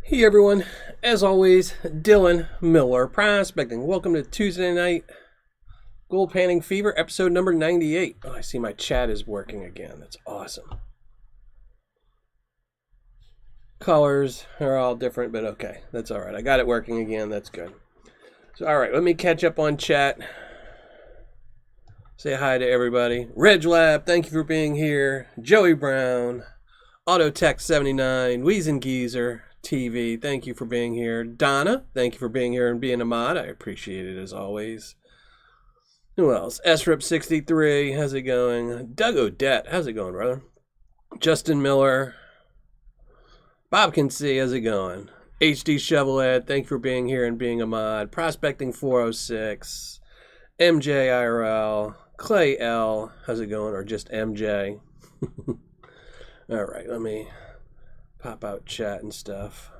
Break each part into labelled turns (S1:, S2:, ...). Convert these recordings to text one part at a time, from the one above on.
S1: Hey everyone, as always, Dylan Miller prospecting. Welcome to Tuesday night Gold Panning Fever, episode number 98. Oh, I see my chat is working again. That's awesome. Colors are all different, but okay, that's all right. I got it working again. That's good. So, all right, let me catch up on chat. Say hi to everybody. Reg Lab, thank you for being here. Joey Brown, Autotech79, Weezengeezer TV, thank you for being here. Donna, thank you for being here and being a mod. I appreciate it as always. Who else? SRIP63, how's it going? Doug Odette, how's it going, brother? Justin Miller. Bob can see, how's it going? HD Shovelhead, thank you for being here and being a mod. Prospecting 406. MJ IRL. Clay L, how's it going? Or just MJ. All right, let me pop out chat and stuff.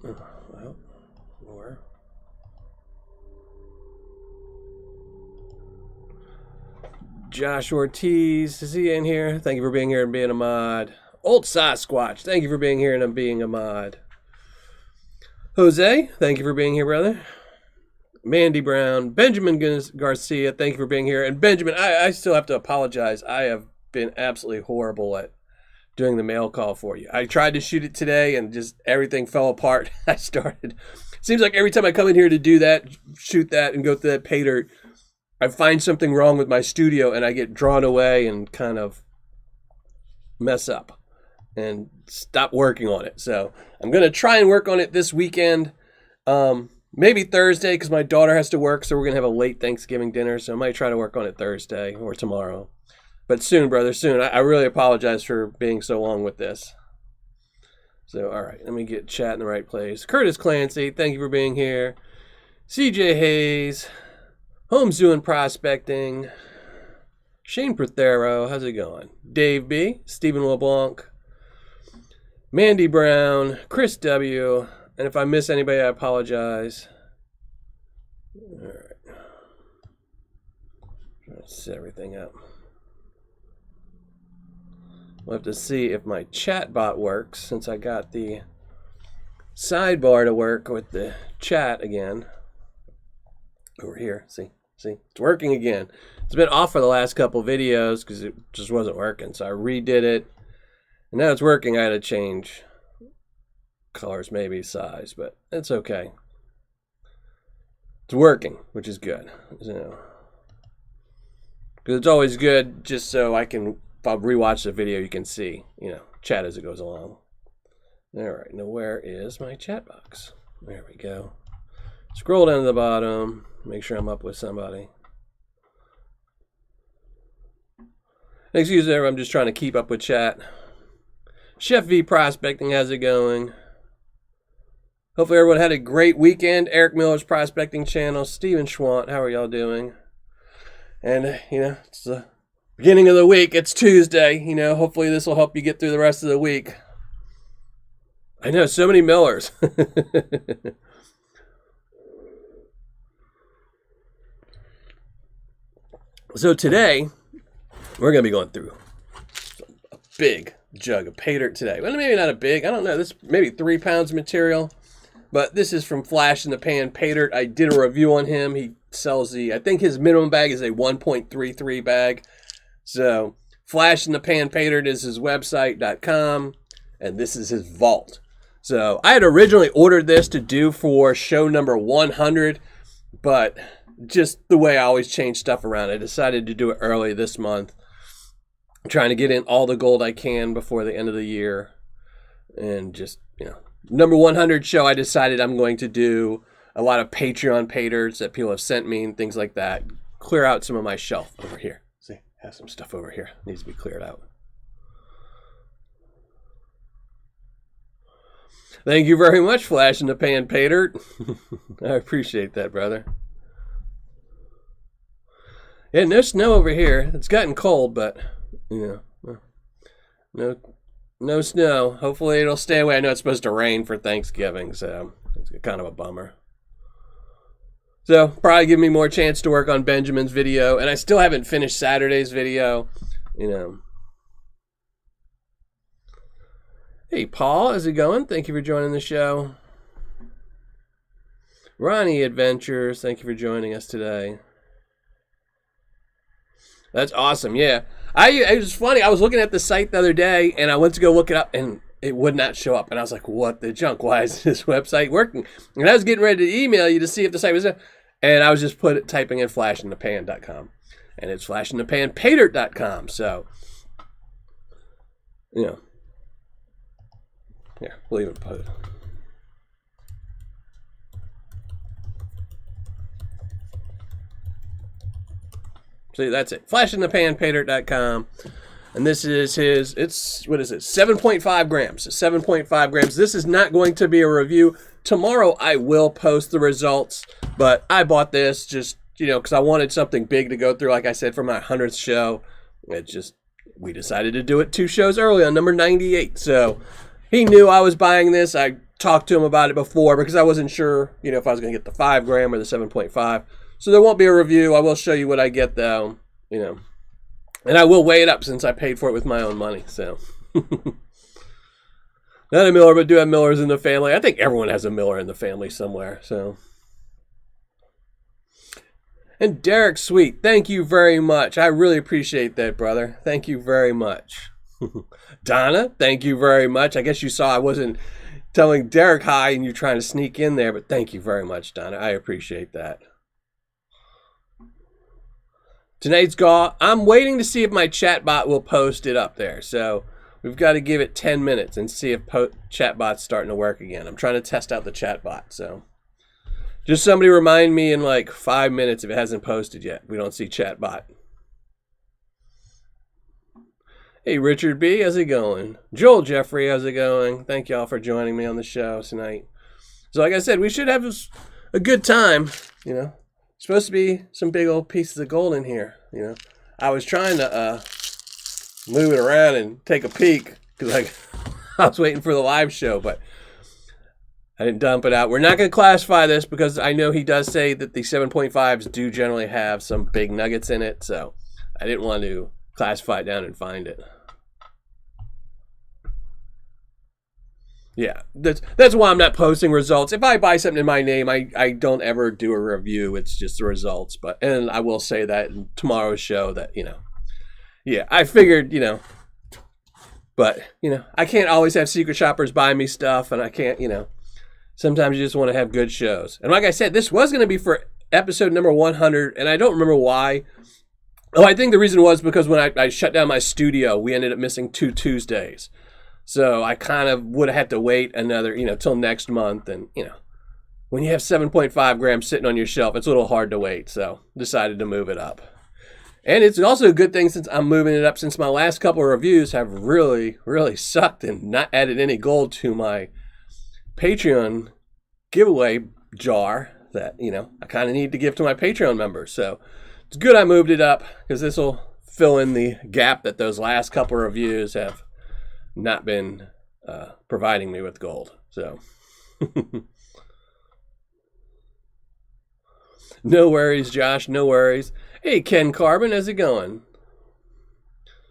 S1: Oh, well, more. Josh Ortiz, is he in here? Thank you for being here and being a mod. Old Sasquatch, thank you for being here and being a mod. Jose, thank you for being here, brother. Mandy Brown, Benjamin Garcia, thank you for being here. And Benjamin, I still have to apologize. I have been absolutely horrible at doing the mail call for you. I tried to shoot it today and just everything fell apart. Seems like every time I come in here to do that, shoot that, and go through that Paydirt, I find something wrong with my studio and I get drawn away and kind of mess up and stop working on it. So I'm going to try and work on it this weekend. Maybe Thursday because my daughter has to work, so we're going to have a late Thanksgiving dinner. So I might try to work on it Thursday or tomorrow. But soon, brother, soon. I really apologize for being so long with this. So, all right, let me get chat in the right place. Curtis Clancy, thank you for being here. CJ Hayes, Home's doing prospecting. Shane Prothero, how's it going? Dave B, Stephen LeBlanc, Mandy Brown, Chris W., and if I miss anybody, I apologize. All right. Let's set everything up. We'll have to see if my chat bot works since I got the sidebar to work with the chat again. Over here, see, it's working again. It's been off for the last couple videos because it just wasn't working. So I redid it, and now it's working. I had to change colors, maybe size, but it's okay. It's working, which is good. So, because it's always good just so I can, if I rewatch the video, you can see, chat as it goes along. All right, now where is my chat box? There we go. Scroll down to the bottom, make sure I'm up with somebody. Excuse me, I'm just trying to keep up with chat. Chef V Prospecting, how's it going? Hopefully everyone had a great weekend. Eric Miller's Prospecting Channel, Steven Schwant, how are y'all doing? And, it's the beginning of the week. It's Tuesday. Hopefully this will help you get through the rest of the week. I know, so many Millers. So today, we're going to be going through a big jug of Paydirt today. Well, maybe not a big, I don't know, this maybe 3 pounds of material. But this is from Flash in the Pan Paydirt. I did a review on him. He sells I think his minimum bag is a 1.33 bag. So Flash in the Pan Paydirt is his website.com. And this is his vault. So I had originally ordered this to do for show number 100. But just the way I always change stuff around, I decided to do it early this month. I'm trying to get in all the gold I can before the end of the year. And just, number 100 show, I decided I'm going to do a lot of Patreon Paydirts that people have sent me and things like that. Clear out some of my shelf over here. See, I have some stuff over here. Needs to be cleared out. Thank you very much, Flash in the Pan Paydirt. I appreciate that, brother. Yeah, no snow over here. It's gotten cold, but, no snow. Hopefully it'll stay away. I know it's supposed to rain for Thanksgiving, so it's kind of a bummer. So probably give me more chance to work on Benjamin's video. And I still haven't finished Saturday's video, you know. Hey, Paul, how's it going? Thank you for joining the show. Ronnie Adventures, thank you for joining us today. That's awesome, yeah. It was funny, I was looking at the site the other day, and I went to go look it up, and it would not show up. And I was like, what the junk? Why is this website working? And I was getting ready to email you to see if the site was there. And I was just typing in flashinthepan.com. And it's flashinthepan.paydirt.com. So, you know. Here, we'll even put it. See, that's it. Flashinthepan.paydirt.com. And this is what is it? 7.5 grams. 7.5 grams. This is not going to be a review. Tomorrow I will post the results, but I bought this just, you know, because I wanted something big to go through, like I said, for my 100th show. We decided to do it 2 shows early on number 98. So he knew I was buying this. I talked to him about it before because I wasn't sure, you know, if I was going to get the 5 gram or the 7.5. So there won't be a review. I will show you what I get, though, you know. And I will weigh it up since I paid for it with my own money, so. Not a Miller, but do have Millers in the family. I think everyone has a Miller in the family somewhere, so. And Derek Sweet, thank you very much. I really appreciate that, brother. Thank you very much. Donna, thank you very much. I guess you saw I wasn't telling Derek hi and you're trying to sneak in there, but thank you very much, Donna. I appreciate that. Tonight's Gaw, I'm waiting to see if my chatbot will post it up there. So we've got to give it 10 minutes and see if chatbot's starting to work again. I'm trying to test out the chatbot. So just somebody remind me in like 5 minutes if it hasn't posted yet. We don't see chatbot. Hey, Richard B., how's it going? Joel Jeffrey, how's it going? Thank y'all for joining me on the show tonight. So like I said, we should have a good time, you know. Supposed to be some big old pieces of gold in here, you know. I was trying to move it around and take a peek because I was waiting for the live show, but I didn't dump it out. We're not going to classify this because I know he does say that the 7.5s do generally have some big nuggets in it, so I didn't want to classify it down and find it. Yeah, that's why I'm not posting results. If I buy something in my name, I don't ever do a review. It's just the results. And I will say that in tomorrow's show that, you know, yeah, I figured, you know, but, you know, I can't always have secret shoppers buy me stuff, and I can't, you know, sometimes you just want to have good shows. And like I said, this was going to be for episode number 100, and I don't remember why. Oh, I think the reason was because when I shut down my studio, we ended up missing 2 Tuesdays. So I kind of would have had to wait another, you know, till next month. And, you know, when you have 7.5 grams sitting on your shelf, it's a little hard to wait. So decided to move it up. And it's also a good thing since I'm moving it up, since my last couple of reviews have really, really sucked and not added any gold to my Patreon giveaway jar that, you know, I kind of need to give to my Patreon members. So it's good I moved it up because this will fill in the gap that those last couple of reviews have not been providing me with gold. So no worries, Josh, no worries. Hey, Ken Carbon, how's it going?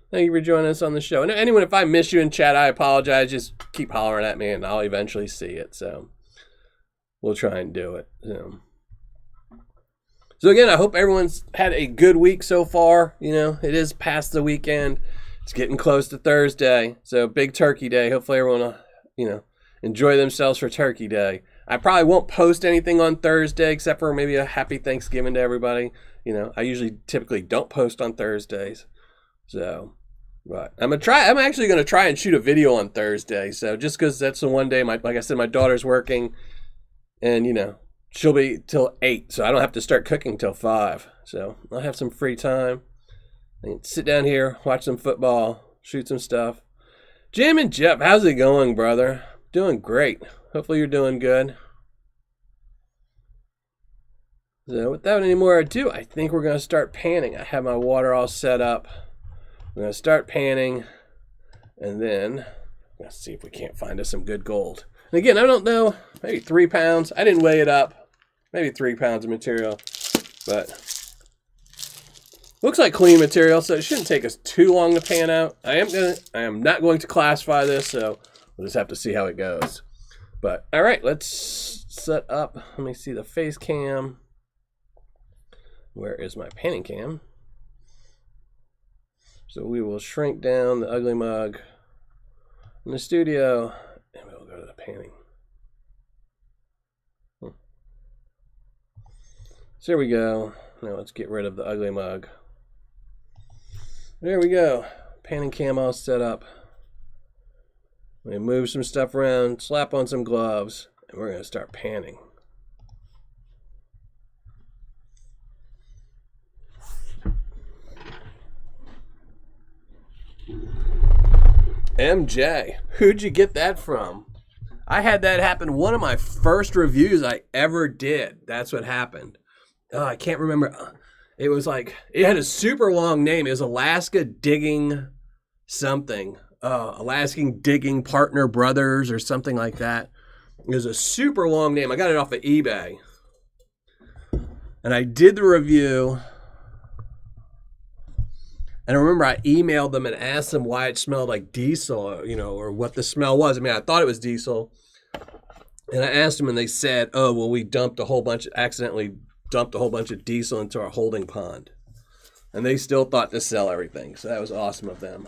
S1: Thank you for joining us on the show. And anyone, if I miss you in chat, I apologize. Just keep hollering at me and I'll eventually see it. So we'll try and do it. So again, I hope everyone's had a good week so far. You know, it is past the weekend. It's getting close to Thursday, so big Turkey Day. Hopefully everyone will, you know, enjoy themselves for Turkey Day. I probably won't post anything on Thursday except for maybe a happy Thanksgiving to everybody. You know, I typically don't post on Thursdays. So, but I'm actually going to try and shoot a video on Thursday. So just because that's the one day, like I said, my daughter's working and, you know, she'll be till 8. So I don't have to start cooking till 5. So I'll have some free time. I can sit down here, watch some football, shoot some stuff. Jim and Jeff, how's it going, brother? Doing great. Hopefully you're doing good. So without any more ado, I think we're going to start panning. I have my water all set up. We're going to start panning, and then let's see if we can't find us some good gold. And again, I don't know, maybe 3 pounds. I didn't weigh it up. maybe 3 pounds of material, but looks like clean material, so it shouldn't take us too long to pan out. I am not going to classify this, so we'll just have to see how it goes. But all right, let's set up. Let me see the face cam. Where is my panning cam? So we will shrink down the ugly mug in the studio, and we'll go to the panning. So there we go. Now let's get rid of the ugly mug. There we go. Panning cam all set up. We move some stuff around, slap on some gloves, and we're going to start panning. MJ, who'd you get that from? I had that happen. One of my first reviews I ever did. That's what happened. I can't remember. It was like, it had a super long name. It was Alaska Digging something. Alaskan Digging Partner Brothers or something like that. It was a super long name. I got it off of eBay. And I did the review. And I remember I emailed them and asked them why it smelled like diesel, you know, or what the smell was. I mean, I thought it was diesel. And I asked them and they said, oh, well, we accidentally dumped a whole bunch of diesel into our holding pond. And they still thought to sell everything. So that was awesome of them.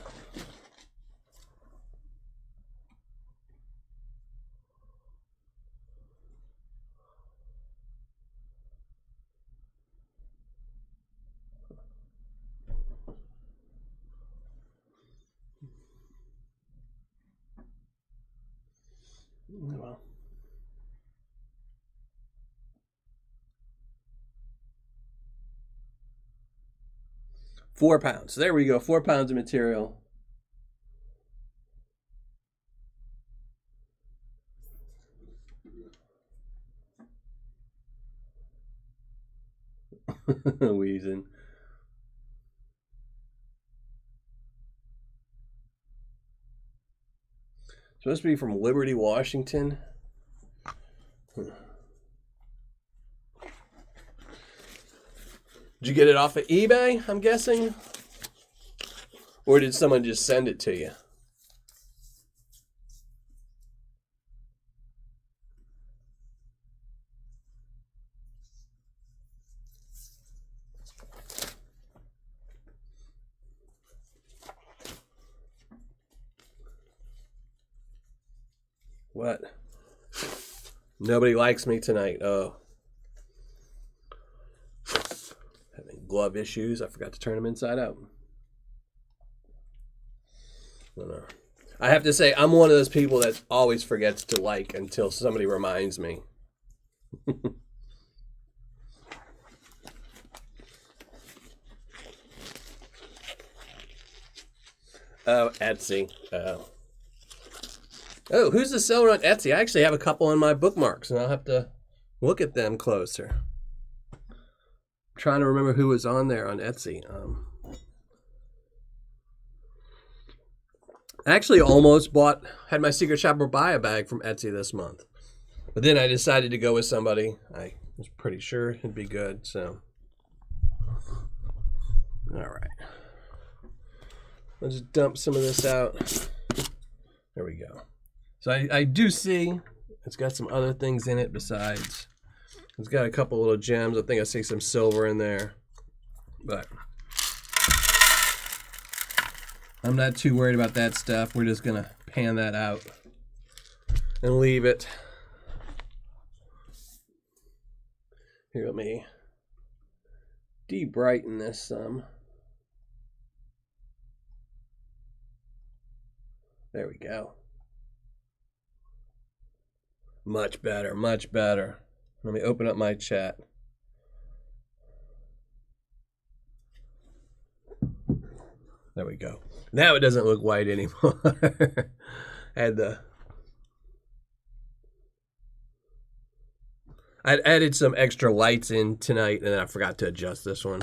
S1: Well. £4. So there we go. 4 pounds of material. Wheezing. Supposed to be from Liberty, Washington. Did you get it off of eBay, I'm guessing? Or did someone just send it to you? What? Nobody likes me tonight. Oh. Having glove issues. I forgot to turn them inside out. I don't know. I have to say, I'm one of those people that always forgets to like until somebody reminds me. Oh, Etsy. Oh, who's the seller on Etsy? I actually have a couple on my bookmarks, and I'll have to look at them closer. I'm trying to remember who was on there on Etsy. I actually almost had my secret shopper buy a bag from Etsy this month. But then I decided to go with somebody I was pretty sure it'd be good, so. All right. Let's dump some of this out. There we go. So I do see it's got some other things in it besides. It's got a couple little gems. I think I see some silver in there. But I'm not too worried about that stuff. We're just going to pan that out and leave it. Here, let me de-brighten this some. There we go. Much better, much better. Let me open up my chat. There we go. Now it doesn't look white anymore. I added some extra lights in tonight, and I forgot to adjust this one.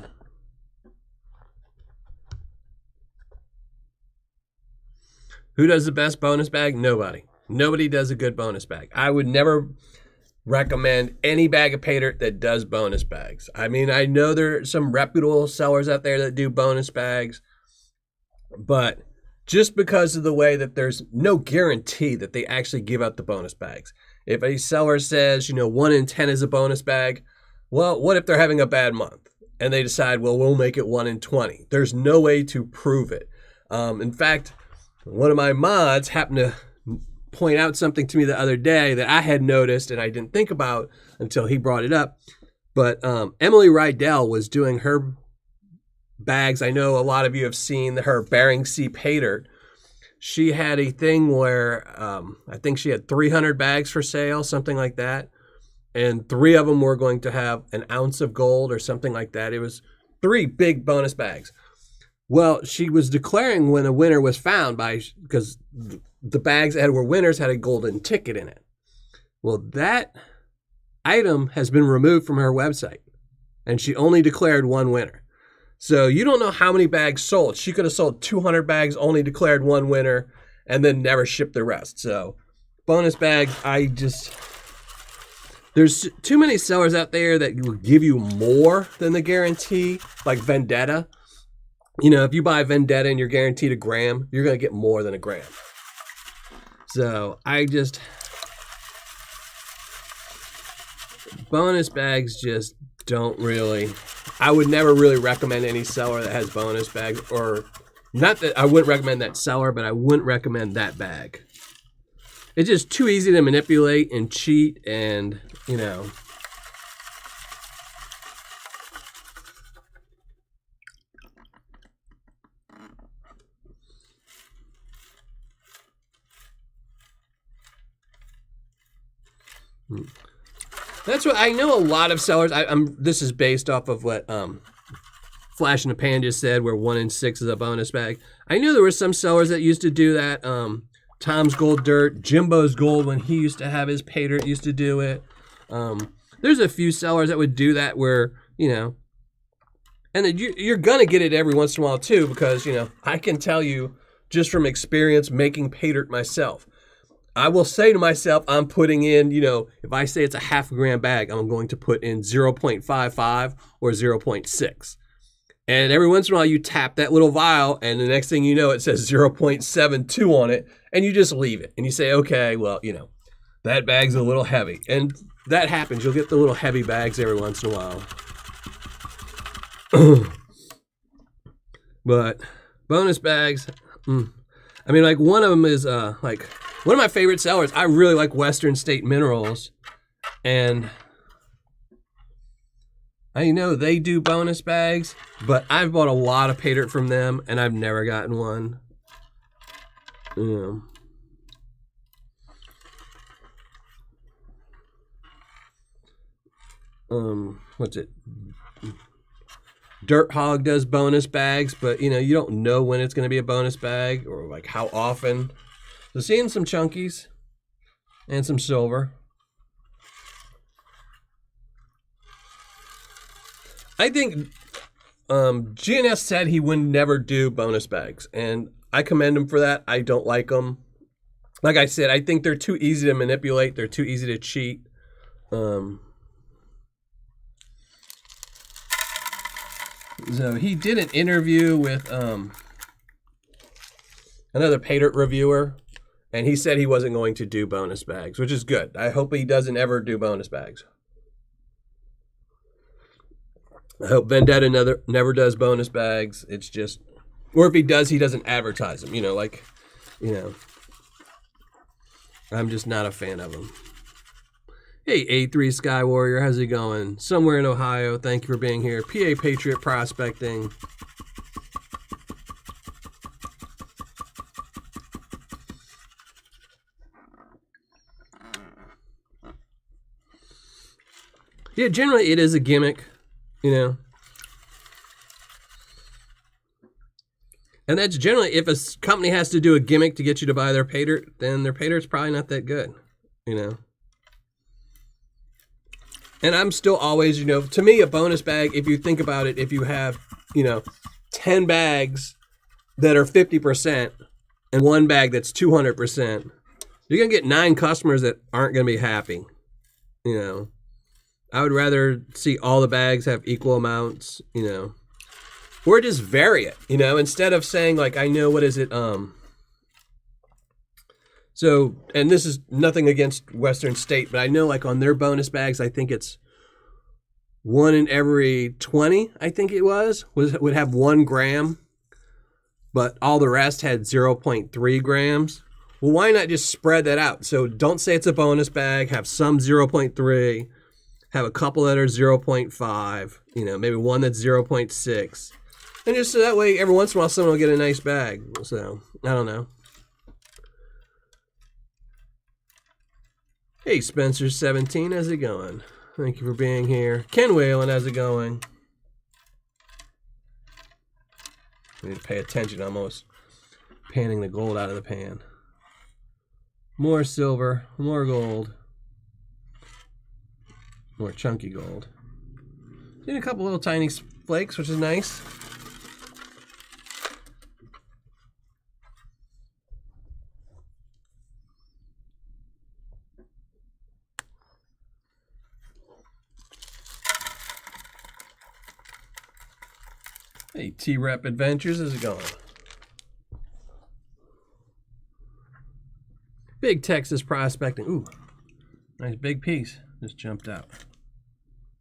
S1: Who does the best bonus bag? Nobody. Nobody does a good bonus bag. I would never, recommend any bag of Paydirt that does bonus bags. I mean, I know there are some reputable sellers out there that do bonus bags, but just because of the way that there's no guarantee that they actually give out the bonus bags. If a seller says, 1 in 10 is a bonus bag, well, what if they're having a bad month and they decide, well, we'll make it 1 in 20? There's no way to prove it. In fact, one of my mods happened to point out something to me the other day that I had noticed and I didn't think about until he brought it up. But Emily Rydell was doing her bags. I know a lot of you have seen her Bering Sea Paydirt. She had a thing where I think she had 300 bags for sale, something like that. And 3 of them were going to have an ounce of gold or something like that. It was 3 big bonus bags. Well, she was declaring when a winner was found because the bags that were winners had a golden ticket in it. Well, that item has been removed from her website, and she only declared 1 winner. So you don't know how many bags sold. She could have sold 200 bags, only declared 1 winner, and then never shipped the rest. So bonus bags, there's too many sellers out there that will give you more than the guarantee, like Vendetta. If you buy Vendetta and you're guaranteed a gram, you're going to get more than a gram. So bonus bags just don't really, I would never really recommend any seller that has bonus bags, or not that I wouldn't recommend that seller, but I wouldn't recommend that bag. It's just too easy to manipulate and cheat and, That's what I know. A lot of sellers. This is based off of what Flash in the Pan just said, where 1 in 6 is a bonus bag. I knew there were some sellers that used to do that. Tom's Gold Dirt, Jimbo's Gold, when he used to have his Paydirt, used to do it. There's a few sellers that would do that where, and then you're gonna get it every once in a while too, because I can tell you just from experience making Paydirt myself. I will say to myself, I'm putting in, if I say it's a half a gram bag, I'm going to put in 0.55 or 0.6. And every once in a while you tap that little vial and the next thing you know, it says 0.72 on it, and you just leave it. And you say, okay, well, that bag's a little heavy. And that happens. You'll get the little heavy bags every once in a while. But bonus bags, like one of them is one of my favorite sellers. I really like Western State Minerals, and I know they do bonus bags, but I've bought a lot of Paydirt from them, and I've never gotten one. What's it? Dirt Hog does bonus bags, but you don't know when it's going to be a bonus bag or like how often. So seeing some chunkies and some silver. I think GNS said he would never do bonus bags, and I commend him for that. I don't like them. Like I said, I think they're too easy to manipulate. They're too easy to cheat. So he did an interview with another Paydirt reviewer, and he said he wasn't going to do bonus bags, which is good. I hope he doesn't ever do bonus bags. I hope Vendetta never does bonus bags. It's just, or if he does, he doesn't advertise them. I'm just not a fan of them. Hey, A3 Sky Warrior, how's it going? Somewhere in Ohio, thank you for being here. PA Patriot Prospecting. Yeah, generally it is a gimmick, And that's generally, if a company has to do a gimmick to get you to buy their Paydirt, then their Paydirt's probably not that good, And I'm still always, to me, a bonus bag, if you think about it, if you have, 10 bags that are 50% and 1 bag that's 200%, you're going to get 9 customers that aren't going to be happy. You know, I would rather see all the bags have equal amounts, you know, or just vary it, you know, instead of saying like, I know, what is it? So, and this is nothing against Western State, but I know like on their bonus bags, I think it's 1 in every 20, I think it would have 1 gram, but all the rest had 0.3 grams. Well, why not just spread that out? So don't say it's a bonus bag, have some 0.3, have a couple that are 0.5, you know, maybe one that's 0.6. And just so that way, every once in a while, someone will get a nice bag. So, I don't know. Hey, Spencer17, how's it going? Thank you for being here. Ken Whalen, how's it going? I need to pay attention, I'm almost panning the gold out of the pan. More silver, more gold. More chunky gold. Getting a couple little tiny flakes, which is nice. Hey, T-Rep Adventures, how's it going? Big Texas prospecting. Ooh, nice big piece. Just jumped out.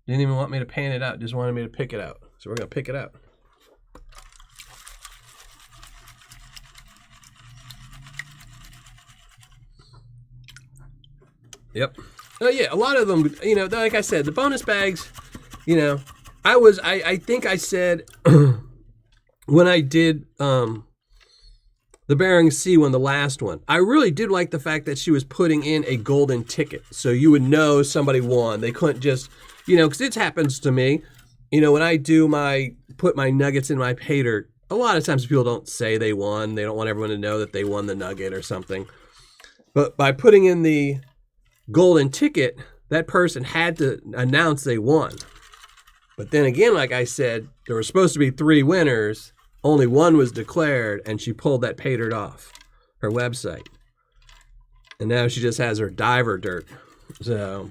S1: Didn't even want me to pan it out, just wanted me to pick it out. So we're going to pick it out. Yep. Oh yeah, a lot of them, you know, like I said, the bonus bags, you know, I think I said when I did the Bering Sea one, the last one, I really did like the fact that she was putting in a golden ticket. So you would know somebody won. They couldn't just, you know, because it happens to me, you know, when I do put my nuggets in my Paydirt, a lot of times people don't say they won. They don't want everyone to know that they won the nugget or something. But by putting in the golden ticket, that person had to announce they won. But then again, like I said, there were supposed to be 3 winners. Only 1 was declared, and she pulled that Paydirt off her website. And now she just has her diver dirt. So,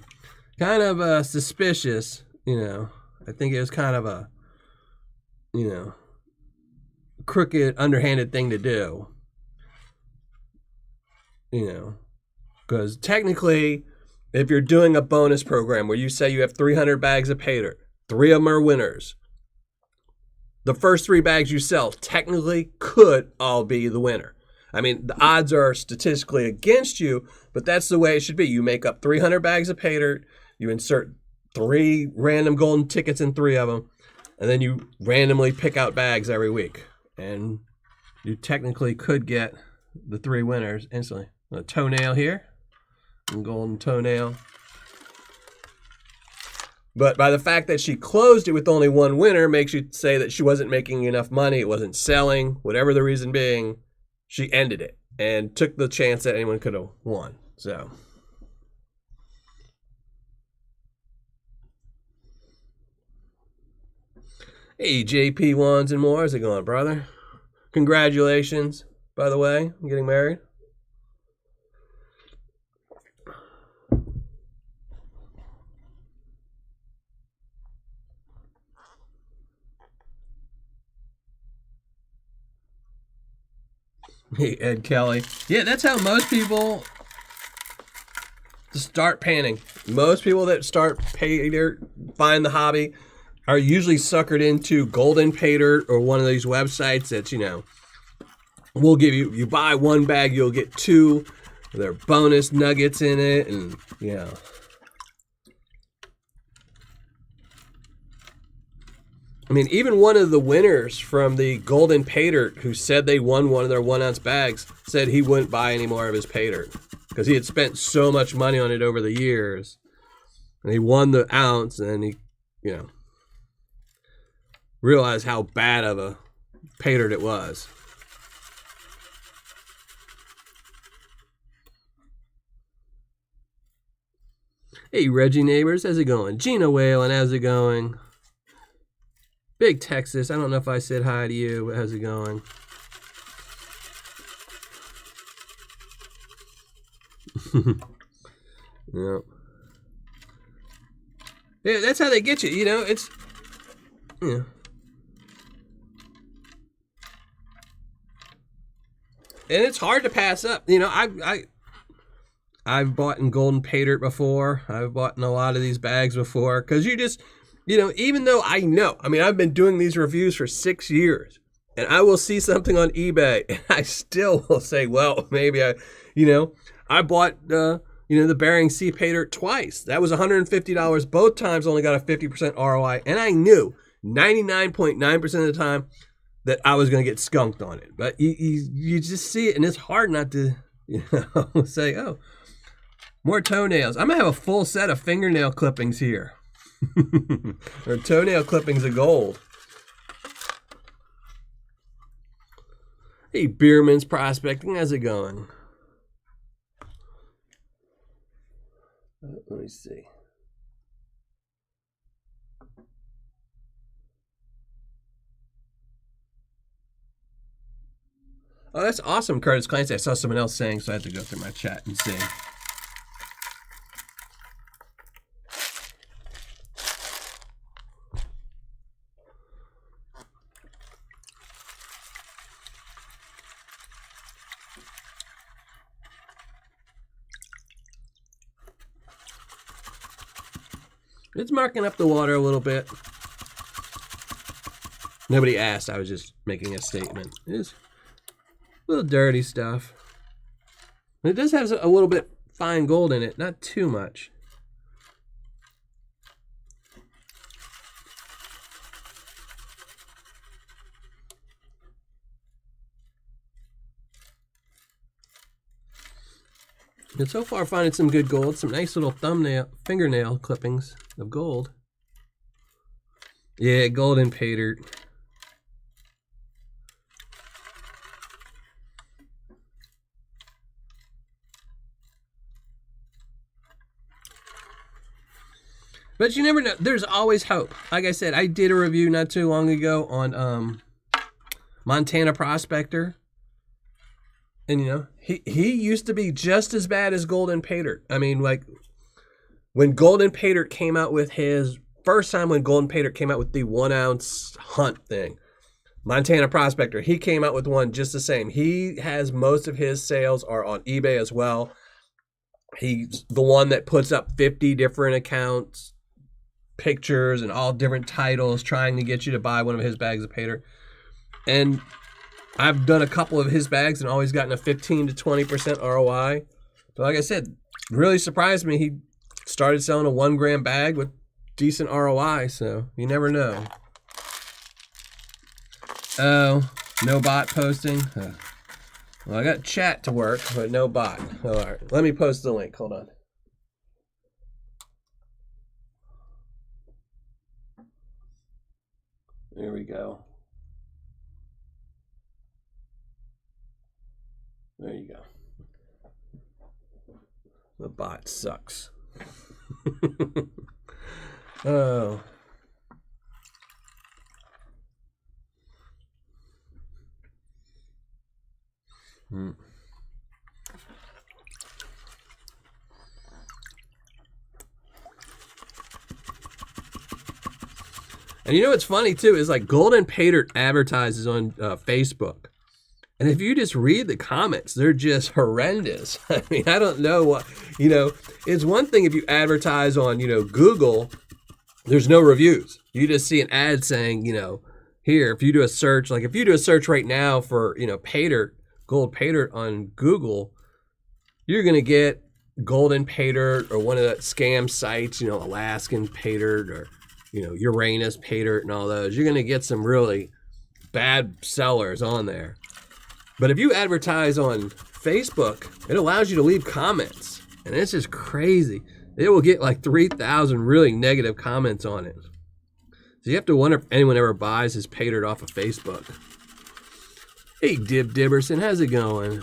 S1: kind of suspicious, you know. I think it was kind of a, you know, crooked, underhanded thing to do. You know, because technically, if you're doing a bonus program where you say you have 300 bags of Paydirt, 3 of them are winners, the first 3 bags you sell technically could all be the winner. I mean, the odds are statistically against you, but that's the way it should be. You make up 300 bags of Paydirt, you insert 3 random golden tickets in 3 of them, and then you randomly pick out bags every week. And you technically could get the 3 winners instantly. A toenail here, and golden toenail. But by the fact that she closed it with only 1 winner makes you say that she wasn't making enough money, it wasn't selling, whatever the reason being, she ended it and took the chance that anyone could have won. So, hey, JP Wands and more, how's it going, brother? Congratulations, by the way, I'm getting married. Hey, Ed Kelly. Yeah, that's how most people start panning. Most people that start Paydirt, find the hobby, are usually suckered into golden Paydirt or one of these websites that's, you know, we'll give you buy 1 bag, you'll get 2. There are bonus nuggets in it, and, you know. I mean, even one of the winners from the Golden Paydirt who said they won one of their 1-ounce bags said he wouldn't buy any more of his Paydirt because he had spent so much money on it over the years. And he won the ounce, and he, you know, realized how bad of a Paydirt it was. Hey, Reggie Neighbors, how's it going? Gina Whalen, how's it going? Big Texas, I don't know if I said hi to you, but how's it going? Yep. Yeah, that's how they get you. You know, it's and it's hard to pass up. You know, I've bought in golden Paydirt before. I've bought in a lot of these bags before because you just, you know, even though I know, I mean, I've been doing these reviews for 6 years, and I will see something on eBay, and I still will say, well, maybe I bought the Bering Sea Paydirt twice. That was $150 both times. Only got a 50% ROI, and I knew 99.9% of the time that I was going to get skunked on it. But you just see it, and it's hard not to say, oh, more toenails. I'm going to have a full set of fingernail clippings here. Or toenail clippings of gold. Hey, Beerman's Prospecting. How's it going? Let me see. Oh, that's awesome, Curtis Clancy. I saw someone else saying, so I had to go through my chat and see. It's marking up the water a little bit. Nobody asked. I was just making a statement. It is a little dirty stuff. It does have a little bit fine gold in it. Not too much. And so far, finding some good gold. Some nice little fingernail clippings of gold. Yeah, golden Paydirt. But you never know. There's always hope. Like I said, I did a review not too long ago on Montana Prospector. And, you know, he used to be just as bad as Golden Paydirt. I mean, like, when Golden Paydirt came out with his... First time when Golden Paydirt came out with the 1 ounce hunt thing, Montana Prospector, he came out with one just the same. He has most of his sales are on eBay as well. He's the one that puts up 50 different accounts, pictures, and all different titles trying to get you to buy one of his bags of Paydirt. And I've done a couple of his bags and always gotten a 15 to 20% ROI. But like I said, really surprised me. He started selling a 1 gram bag with decent ROI, so you never know. Oh, no bot posting? Well, I got chat to work, but no bot. All right, let me post the link. Hold on. There we go. There you go. The bot sucks. Oh. Hmm. And you know what's funny too is like Golden Paydirt advertises on Facebook. And if you just read the comments, they're just horrendous. I mean, I don't know what, it's one thing if you advertise on, Google, there's no reviews. You just see an ad saying, here, if you do a search, like if you do a search right now for, Paydirt, gold Paydirt on Google, you're going to get Golden Paydirt or one of the scam sites, Alaskan Paydirt or, Uranus Paydirt and all those. You're going to get some really bad sellers on there. But if you advertise on Facebook, it allows you to leave comments. And it's just crazy. It will get like 3,000 really negative comments on it. So you have to wonder if anyone ever buys his Paydirt off of Facebook. Hey, Dibberson, how's it going?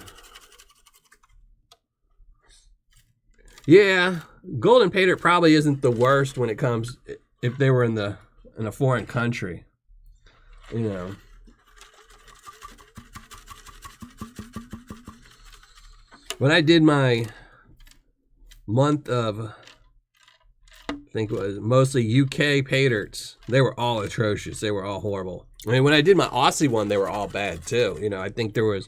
S1: Yeah, Golden Paydirt probably isn't the worst when it comes, if they were in a foreign country. When I did my month of think it was mostly UK Paydirts. They were all atrocious. They were all horrible. I mean, when I did my Aussie one, they were all bad too. You know, I think there was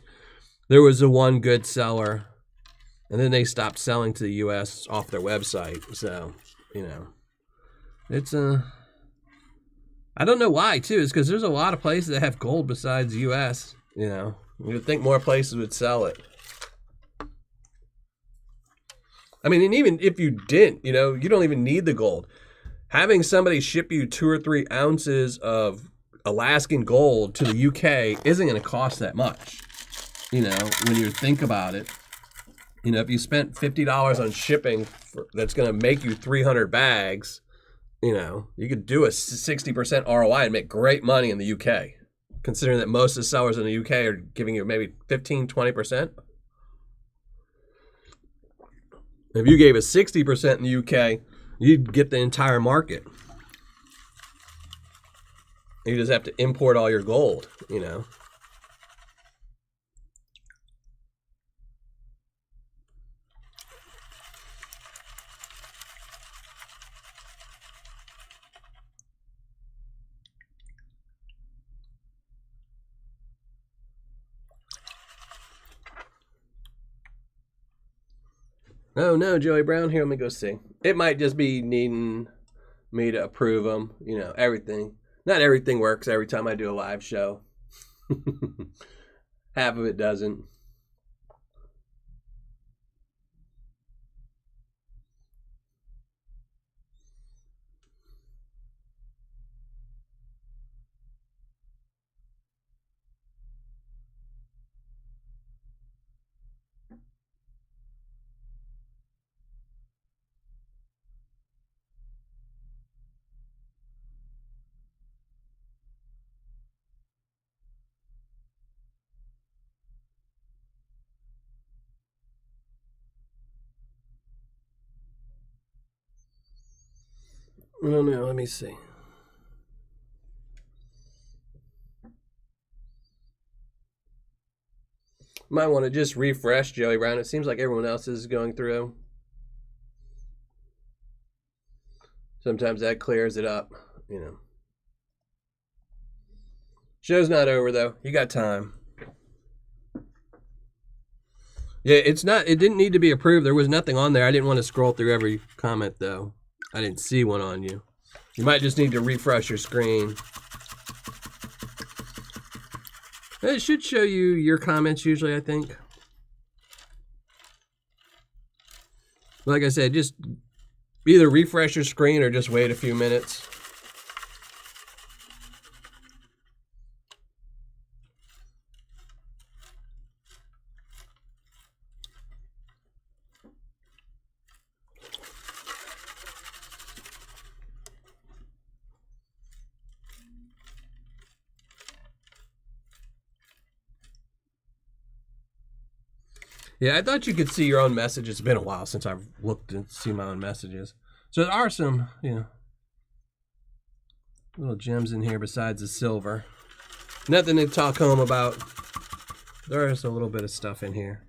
S1: the one good seller, and then they stopped selling to the US off their website. So, you know, it's I don't know why too. It's because there's a lot of places that have gold besides US. You know, you would think more places would sell it. I mean, and even if you didn't, you know, you don't even need the gold. Having somebody ship you 2 or 3 ounces of Alaskan gold to the UK isn't going to cost that much. You know, when you think about it, you know, if you spent $50 on shipping that's going to make you 300 bags, you know, you could do a 60% ROI and make great money in the UK, considering that most of the sellers in the UK are giving you maybe 15, 20%. If you gave us 60% in the UK, you'd get the entire market. You just have to import all your gold, you know. Oh no, Joey Brown. Here, let me go see. It might just be needing me to approve them. You know, everything. Not everything works every time I do a live show. Half of it doesn't. I don't know. Let me see. Might want to just refresh Joey Brown. It seems like everyone else is going through. Sometimes that clears it up, you know. Show's not over though. You got time. Yeah, it didn't need to be approved. There was nothing on there. I didn't want to scroll through every comment though. I didn't see one on you. You might just need to refresh your screen. It should show you your comments usually, I think. Like I said, just either refresh your screen or just wait a few minutes. Yeah, I thought you could see your own messages. It's been a while since I've looked and see my own messages. So there are some, you know, little gems in here besides the silver. Nothing to talk home about. There is a little bit of stuff in here.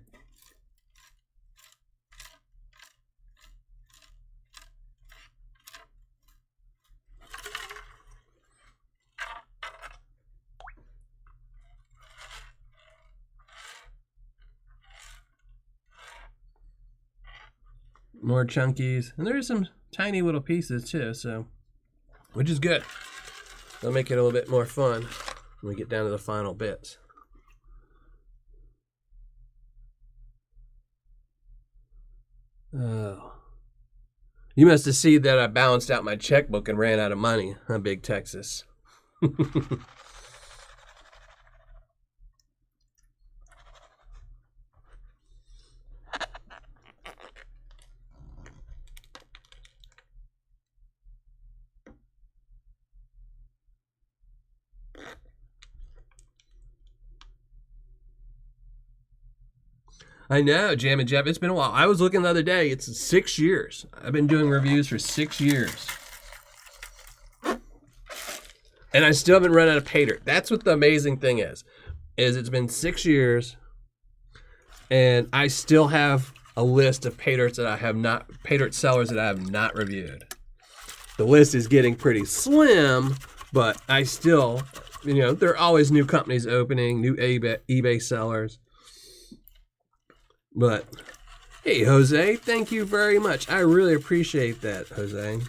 S1: More chunkies, and there's some tiny little pieces too, so which is good. That'll make it a little bit more fun when we get down to the final bits. Oh, you must have seen that I balanced out my checkbook and ran out of money, huh, Big Texas? I know, Jam and Jeff. It's been a while. I was looking the other day. It's 6 years. I've been doing reviews for 6 years. And I still haven't run out of Paydirt. That's what the amazing thing is it's been 6 years, and I still have a list of Paydirt sellers that I have not reviewed. the list is getting pretty slim, but I still, you know, there are always new companies opening, new eBay sellers. But hey, Jose, thank you very much. I really appreciate that, Jose.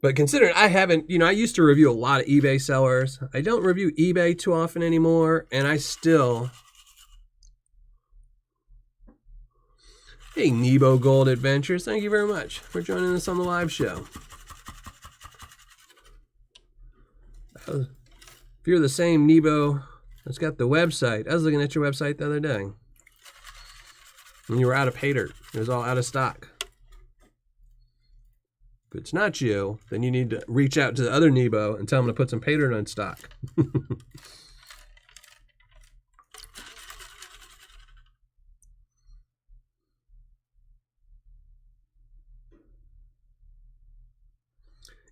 S1: But considering I haven't, you know, I used to review a lot of eBay sellers. I don't review eBay too often anymore, and I still... Hey, Nebo Gold Adventures, thank you very much for joining us on the live show. If you're the same Nebo that's got the website, I was looking at your website the other day. And you were out of Paydirt. It was all out of stock. If it's not you, then you need to reach out to the other Nebo and tell them to put some Paydirt on stock.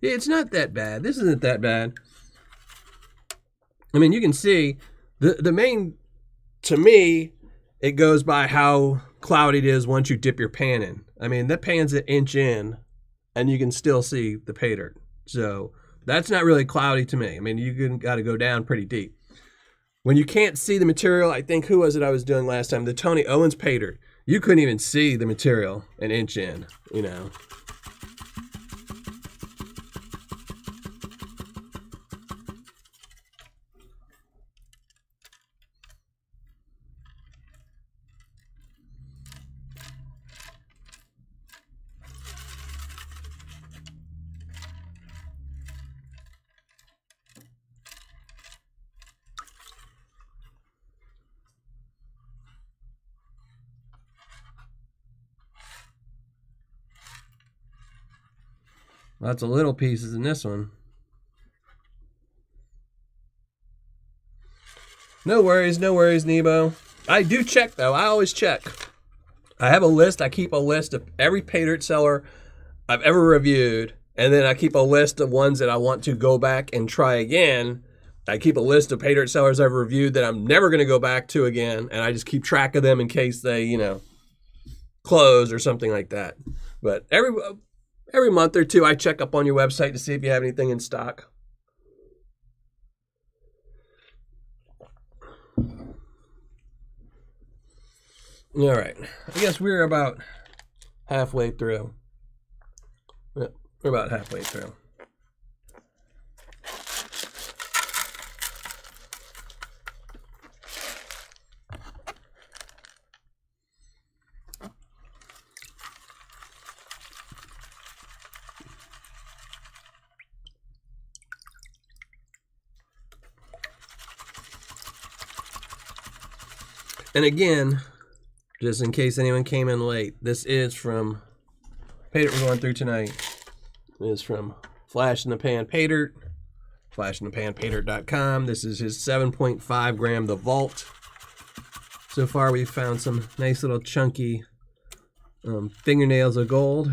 S1: Yeah, it's not that bad. This isn't that bad. I mean, you can see the main, to me, it goes by how cloudy it is once you dip your pan in. I mean, that pan's an inch in, and you can still see the Paydirt. So that's not really cloudy to me. I mean, you got to go down pretty deep. When you can't see the material, I think, who was it I was doing last time? The Tony Owens Paydirt. You couldn't even see the material an inch in, you know. Lots of little pieces in this one. No worries, Nebo. I do check, though. I always check. I have a list. I keep a list of every Paydirt seller I've ever reviewed, and then I keep a list of ones that I want to go back and try again. I keep a list of Paydirt sellers I've reviewed that I'm never going to go back to again, and I just keep track of them in case they, you know, close or something like that. But every month or two, I check up on your website to see if you have anything in stock. All right. I guess we're about halfway through. Yeah, we're about halfway through. And again, just in case anyone came in late, this is from Paydirt we're going through tonight. It is from Flash in the Pan Paydirt, flashinthepanpaydirt.com. This is his 7.5 gram, the Vault. So far we've found some nice little chunky fingernails of gold.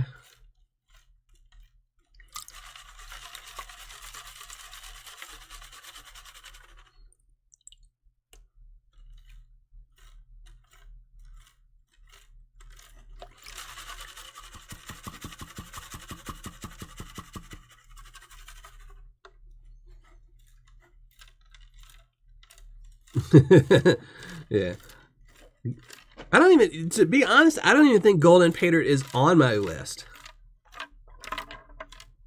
S1: Yeah. I don't even, to be honest, I don't even think Golden Paydirt is on my list.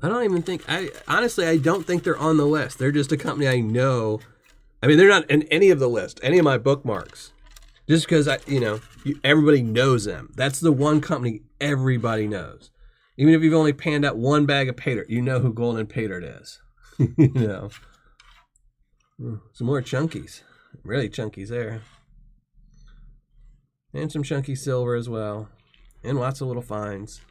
S1: I don't even think, honestly, I don't think they're on the list. They're just a company I know. I mean, they're not in any of the list, any of my bookmarks. Just because, everybody knows them. That's the one company everybody knows. Even if you've only panned out one bag of Paydirt, you know who Golden Paydirt is. You know. Some more chunkies. Really chunkies there. And some chunky silver as well. And lots of little fines.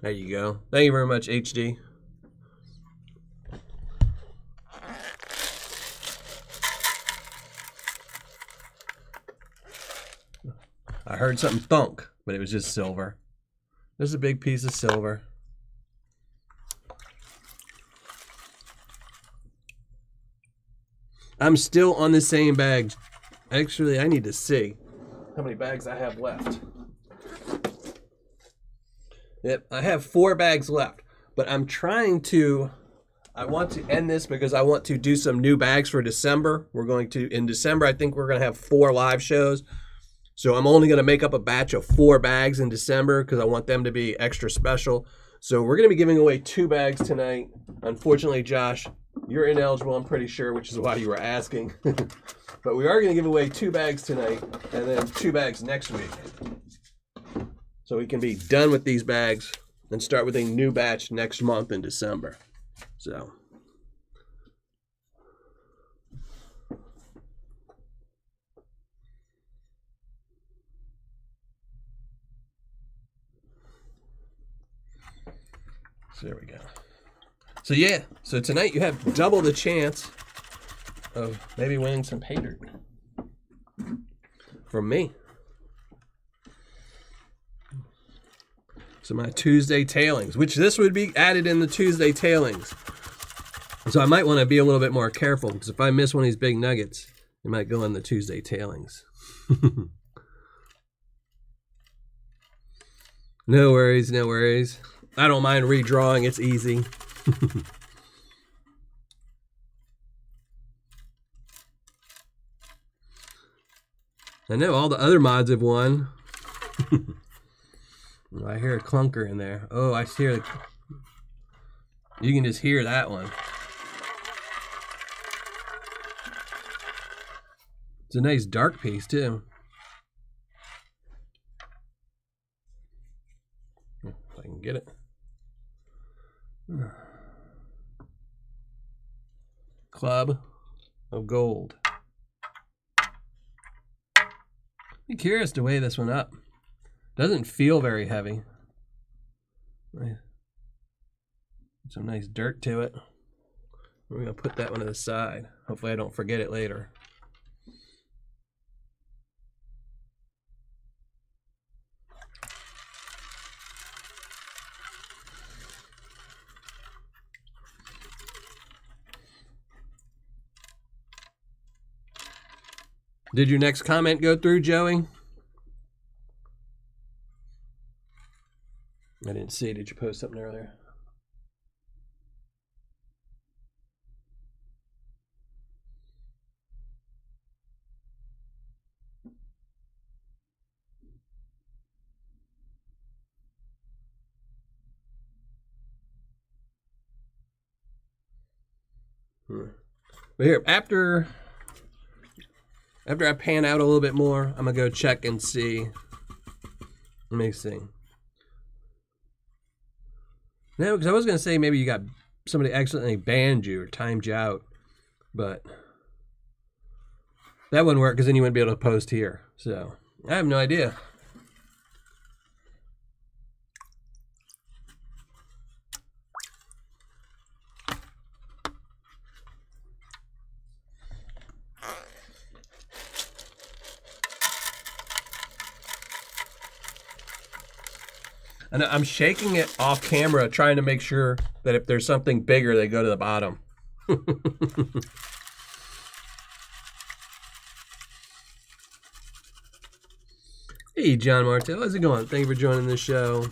S1: There you go. Thank you very much, HD. I heard something thunk, but it was just silver. There's a big piece of silver. I'm still on the same bags. Actually, I need to see how many bags I have left. Yep, I have 4 bags left, but I want to end this because I want to do some new bags for December. In December, I think we're going to have 4 live shows. So I'm only going to make up a batch of 4 bags in December because I want them to be extra special. So we're going to be giving away 2 bags tonight. Unfortunately, Josh, you're ineligible, I'm pretty sure, which is why you were asking. But we are going to give away 2 bags tonight and then 2 bags next week. So we can be done with these bags and start with a new batch next month in December. So. There we go. So yeah, so tonight you have double the chance of maybe winning some Paydirt from me. So my Tuesday tailings, which this would be added in the Tuesday tailings. So I might want to be a little bit more careful because if I miss one of these big nuggets, it might go in the Tuesday tailings. No worries, no worries. I don't mind redrawing, it's easy. I know all the other mods have won. I hear a clunker in there. Oh, I hear the... You can just hear that one. It's a nice dark piece, too. If I can get it. Club of Gold. Be curious to weigh this one up. Doesn't feel very heavy. Some nice dirt to it. We're gonna put that one to the side. Hopefully I don't forget it later. Did your next comment go through, Joey? I didn't see. Did you post something earlier? But here, after I pan out a little bit more, I'm gonna go check and see. Let me see. No, because I was gonna say maybe you got somebody accidentally banned you or timed you out, but that wouldn't work because then you wouldn't be able to post here. So I have no idea. And I'm shaking it off camera, trying to make sure that if there's something bigger, they go to the bottom. Hey, John Martell, how's it going? Thank you for joining the show.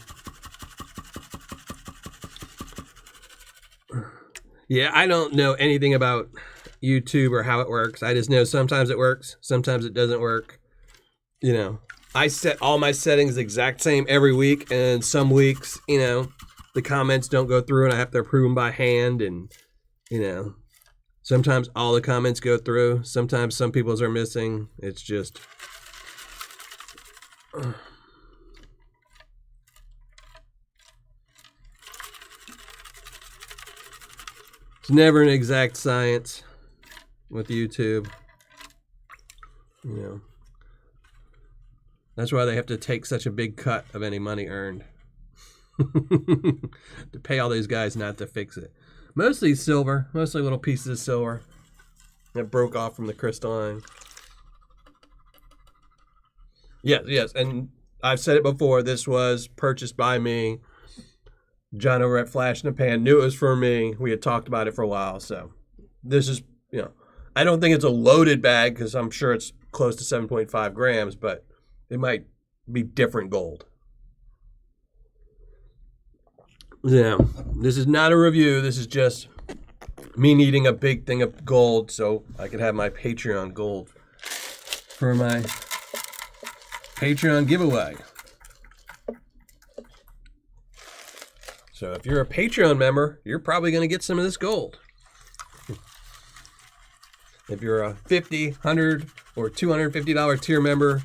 S1: Yeah, I don't know anything about YouTube or how it works. I just know sometimes it works, sometimes it doesn't work. You know, I set all my settings the exact same every week, and some weeks, you know, the comments don't go through and I have to approve them by hand, and, you know, sometimes all the comments go through. Sometimes some people's are missing. It's just... It's never an exact science with YouTube, you know. That's why they have to take such a big cut of any money earned. To pay all these guys not to fix it. Mostly silver, mostly little pieces of silver that broke off from the crystalline. Yes, yes, and I've said it before, this was purchased by me. John over at Flash in the Pan knew it was for me. We had talked about it for a while, so this is, you know, I don't think it's a loaded bag because I'm sure it's close to 7.5 grams, but it might be different gold. Yeah, this is not a review. This is just me needing a big thing of gold so I could have my Patreon gold for my Patreon giveaway. So if you're a Patreon member, you're probably going to get some of this gold. If you're a $50, $100, or $250 tier member,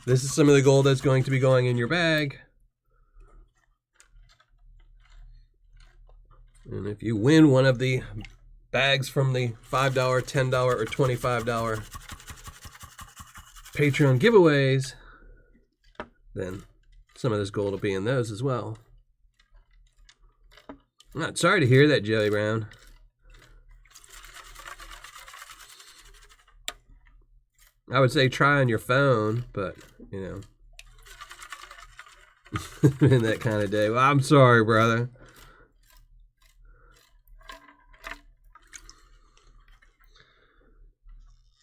S1: this is some of the gold that's going to be going in your bag. And if you win one of the bags from the $5, $10, or $25 Patreon giveaways, then some of this gold will be in those as well. I'm not sorry to hear that, Jelly Brown. I would say try on your phone, but, you know, in that kind of day. Well, I'm sorry, brother.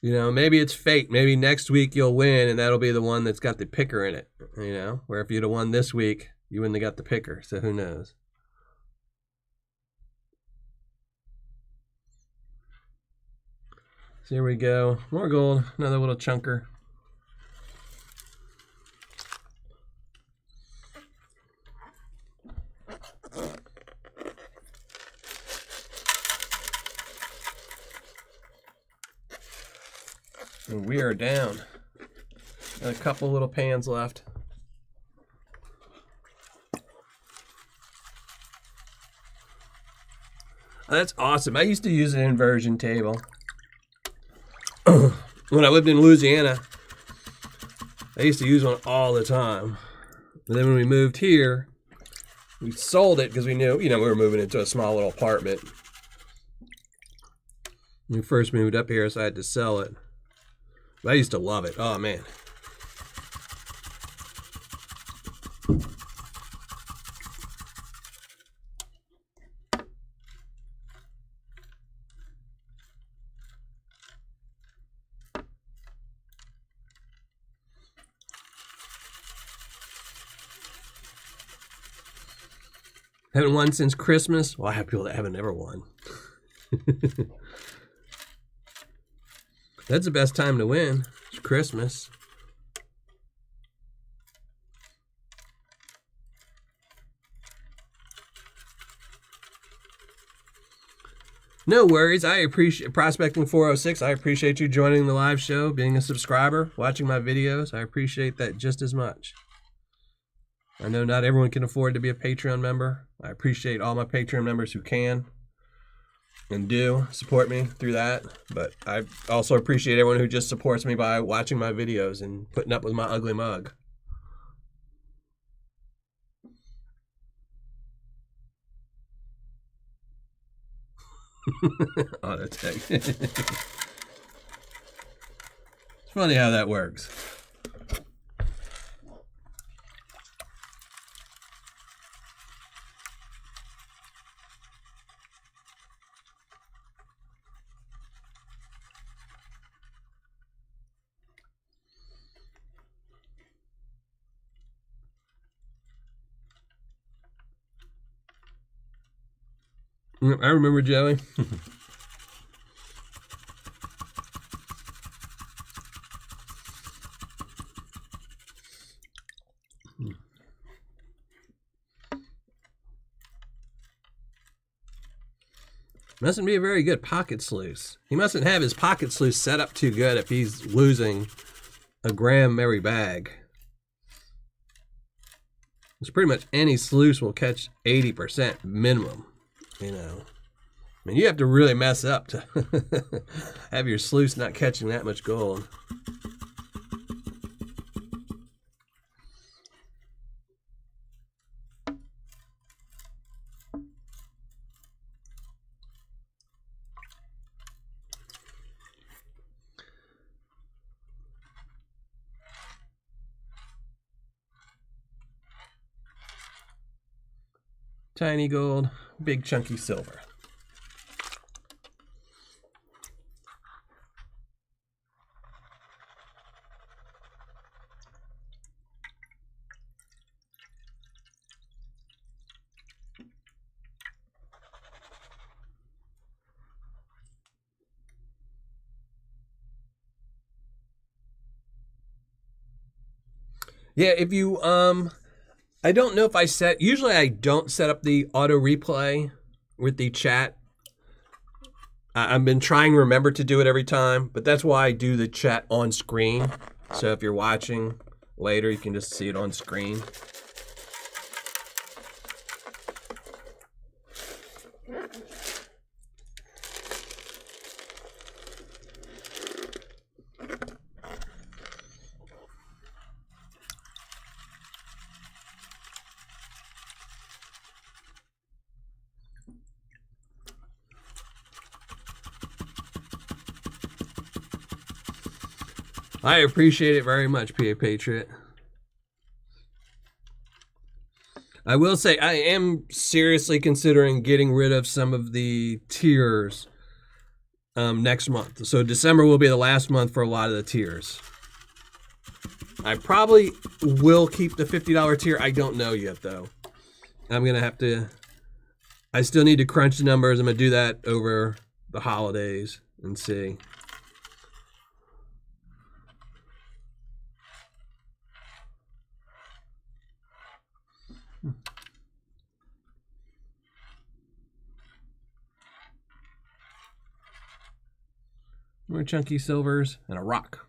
S1: You know, maybe it's fate. Maybe next week you'll win, and that'll be the one that's got the picker in it. You know, where if you'd have won this week, you wouldn't have got the picker. So who knows? So here we go. More gold. Another little chunker. And we are down. Got a couple little pans left. Oh, that's awesome. I used to use an inversion table. When I lived in Louisiana, I used to use one all the time. And then when we moved here, we sold it because we knew, you know, we were moving into a small little apartment. When we first moved up here, so I had to sell it. But I used to love it. Oh, man. Haven't won since Christmas. Well, I have people that haven't ever won. That's the best time to win. It's Christmas. No worries. I appreciate Prospecting 406. I appreciate you joining the live show, being a subscriber, watching my videos. I appreciate that just as much. I know not everyone can afford to be a Patreon member. I appreciate all my Patreon members who can and do support me through that. But I also appreciate everyone who just supports me by watching my videos and putting up with my ugly mug. Auto tag. It's funny how that works. I remember Joey. Mustn't be a very good pocket sluice. He mustn't have his pocket sluice set up too good if he's losing a gram every bag. It's pretty much any sluice will catch 80% minimum. You know, I mean, you have to really mess up to have your sluice not catching that much gold. Tiny gold, big chunky silver. Yeah, if you I don't know if I set. Usually, I don't set up the auto replay with the chat. I've been trying to remember to do it every time, but that's why I do the chat on screen. So if you're watching later, you can just see it on screen. I appreciate it very much, PA Patriot. I will say I am seriously considering getting rid of some of the tiers next month. So December will be the last month for a lot of the tiers. I probably will keep the $50 tier. I don't know yet, though. I'm going to have to... I still need to crunch the numbers. I'm going to do that over the holidays and see. More chunky silvers and a rock.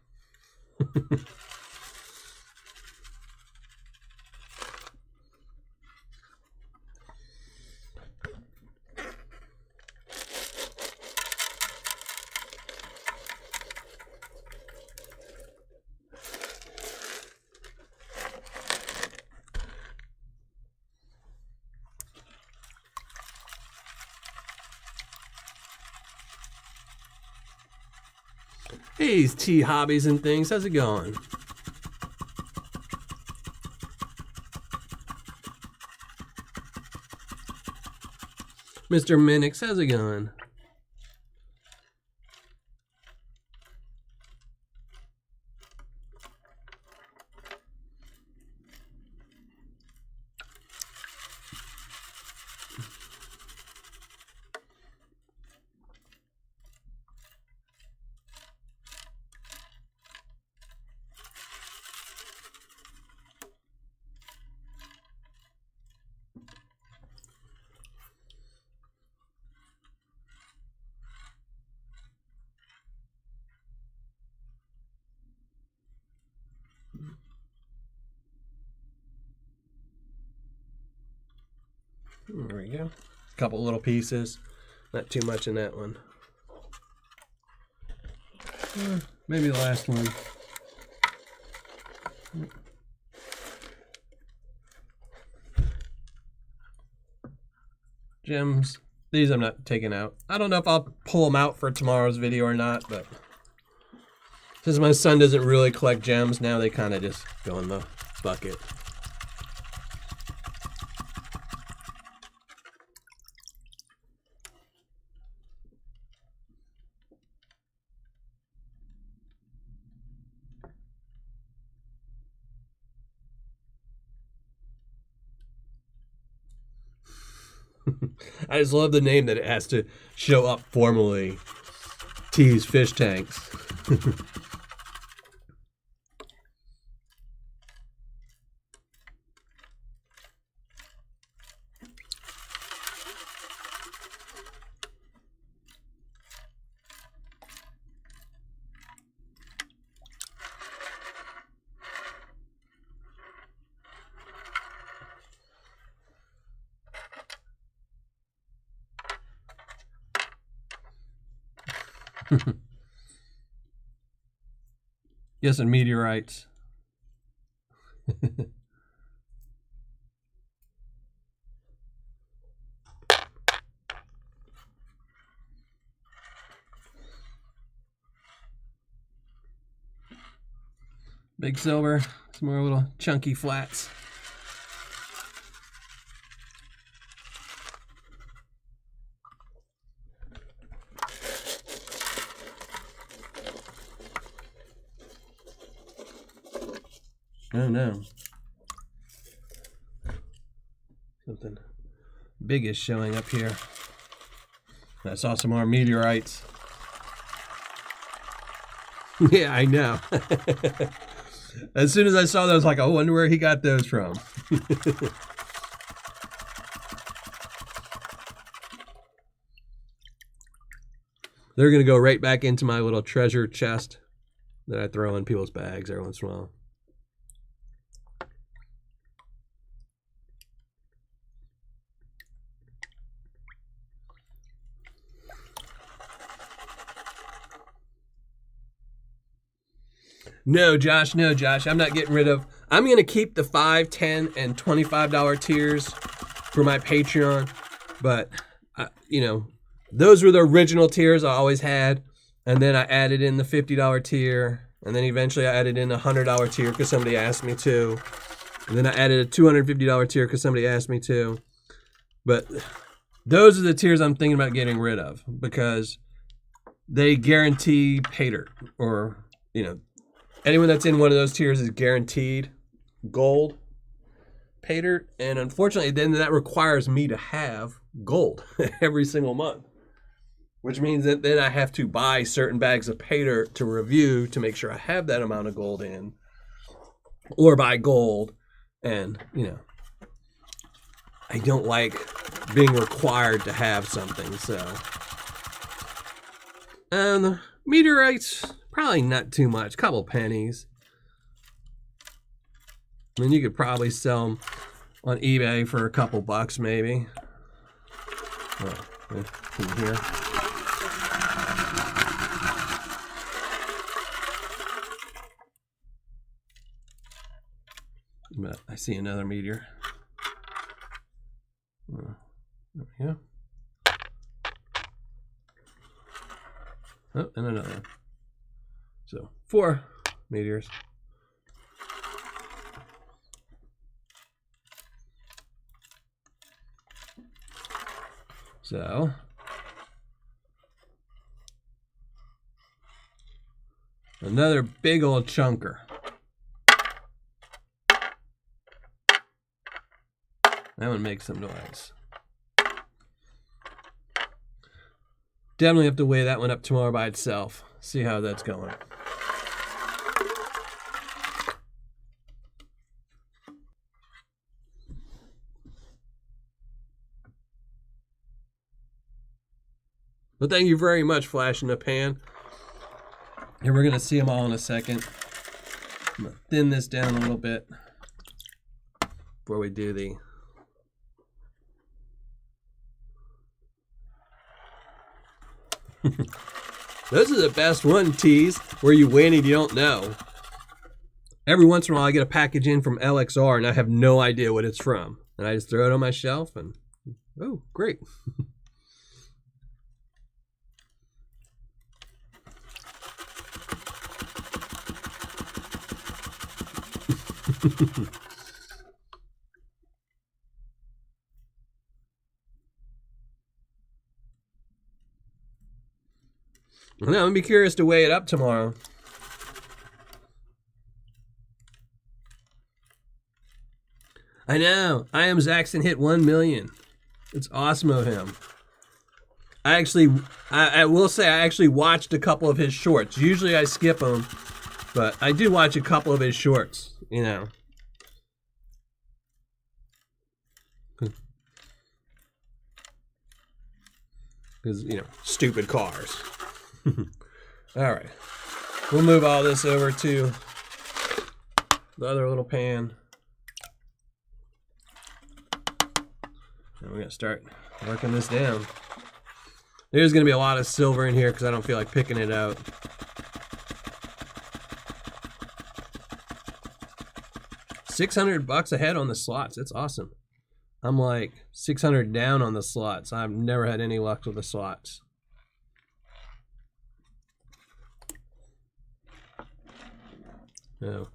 S1: Hey, T Hobbies and Things. How's it going? Mr. Minix, how's it going? There we go. A couple little pieces. Not too much in that one. Maybe the last one. Gems. These I'm not taking out. I don't know if I'll pull them out for tomorrow's video or not, but since my son doesn't really collect gems, now they kind of just go in the bucket. I just love the name that it has to show up formally. T's Fish Tanks. Yes, and meteorites. Big silver, some more little chunky flats. Oh no. Something big is showing up here. I saw some more meteorites. Yeah, I know. As soon as I saw that, I was like, I wonder where he got those from. They're going to go right back into my little treasure chest that I throw in people's bags every once in a while. No, Josh, I'm not getting rid of. I'm going to keep the $5, $10, and $25 tiers for my Patreon. But, you know, those were the original tiers I always had. And then I added in the $50 tier. And then eventually I added in a $100 tier because somebody asked me to. And then I added a $250 tier because somebody asked me to. But those are the tiers I'm thinking about getting rid of because they guarantee Paydirt, or, you know, anyone that's in one of those tiers is guaranteed gold Paydirt. And unfortunately, then that requires me to have gold every single month, which means that then I have to buy certain bags of Paydirt to review to make sure I have that amount of gold in, or buy gold. And, you know, I don't like being required to have something, so. And meteorites, probably not too much, couple pennies. I mean, you could probably sell them on eBay for a couple bucks, maybe. Oh, can you hear? But I see another meteor. Yeah. Oh, and another. So 4 meteors. So another big old chunker. That one makes some noise. Definitely have to weigh that one up tomorrow by itself. See how that's going. Well, thank you very much, Flash in the Pan. And we're going to see them all in a second. I'm going to thin this down a little bit before we do the... Those are the best one, teas, where you win and you don't know. Every once in a while I get a package in from LXR and I have no idea what it's from. And I just throw it on my shelf and, oh, great. Well, now, I'm be curious to weigh it up tomorrow. I know. I Am Zaxton hit 1 million. It's awesome of him. I will say I actually watched a couple of his shorts. Usually I skip them, but I do watch a couple of his shorts, you know. Because, you know, stupid cars. All right. We'll move all this over to the other little pan. And we're going to start working this down. There's going to be a lot of silver in here because I don't feel like picking it out. $600 a head on the slots. That's awesome. I'm like 600 down on the slots. I've never had any luck with the slots. Oh,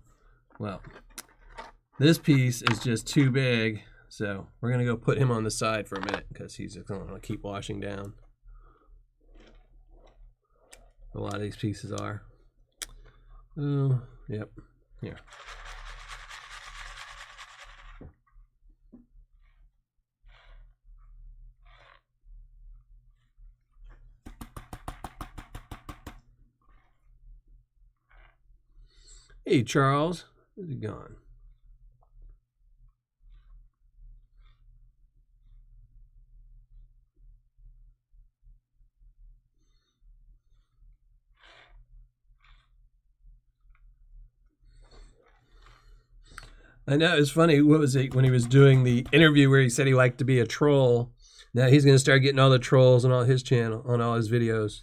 S1: well, this piece is just too big, so we're going to go put him on the side for a minute because he's just going to keep washing down. A lot of these pieces are. Oh, yep, here. Hey, Charles. Where's he gone? I know, it's funny. What was it when he was doing the interview where he said he liked to be a troll? Now he's going to start getting all the trolls on all his channel, on all his videos.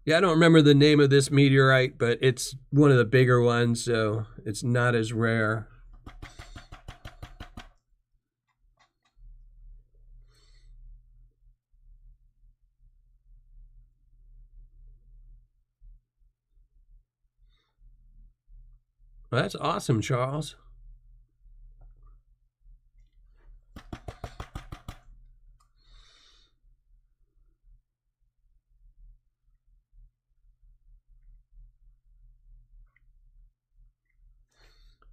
S1: Yeah, I don't remember the name of this meteorite, but it's one of the bigger ones, so it's not as rare. Well, that's awesome, Charles.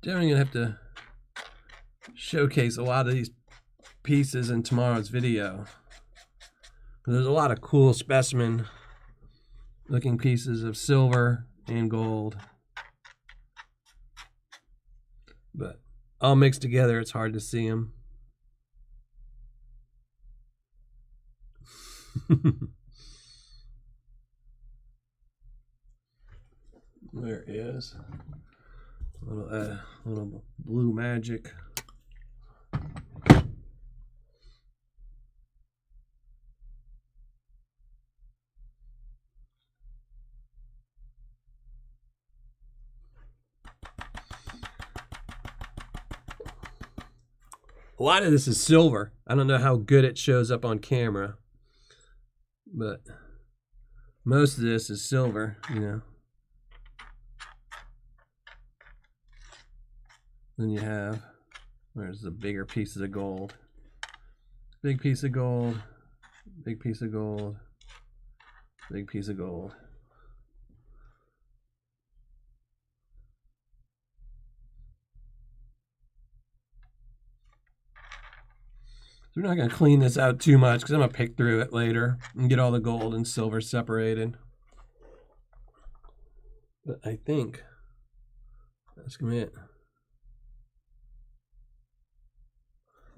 S1: Definitely gonna have to showcase a lot of these pieces in tomorrow's video. There's a lot of cool specimen looking pieces of silver and gold, but all mixed together, it's hard to see them. There is a little blue magic. A lot of this is silver. I don't know how good it shows up on camera, but most of this is silver, you know. Then you have, where's the bigger pieces of gold? Big piece of gold, big piece of gold, big piece of gold. So we're not going to clean this out too much because I'm going to pick through it later and get all the gold and silver separated. But I think that's going to be it.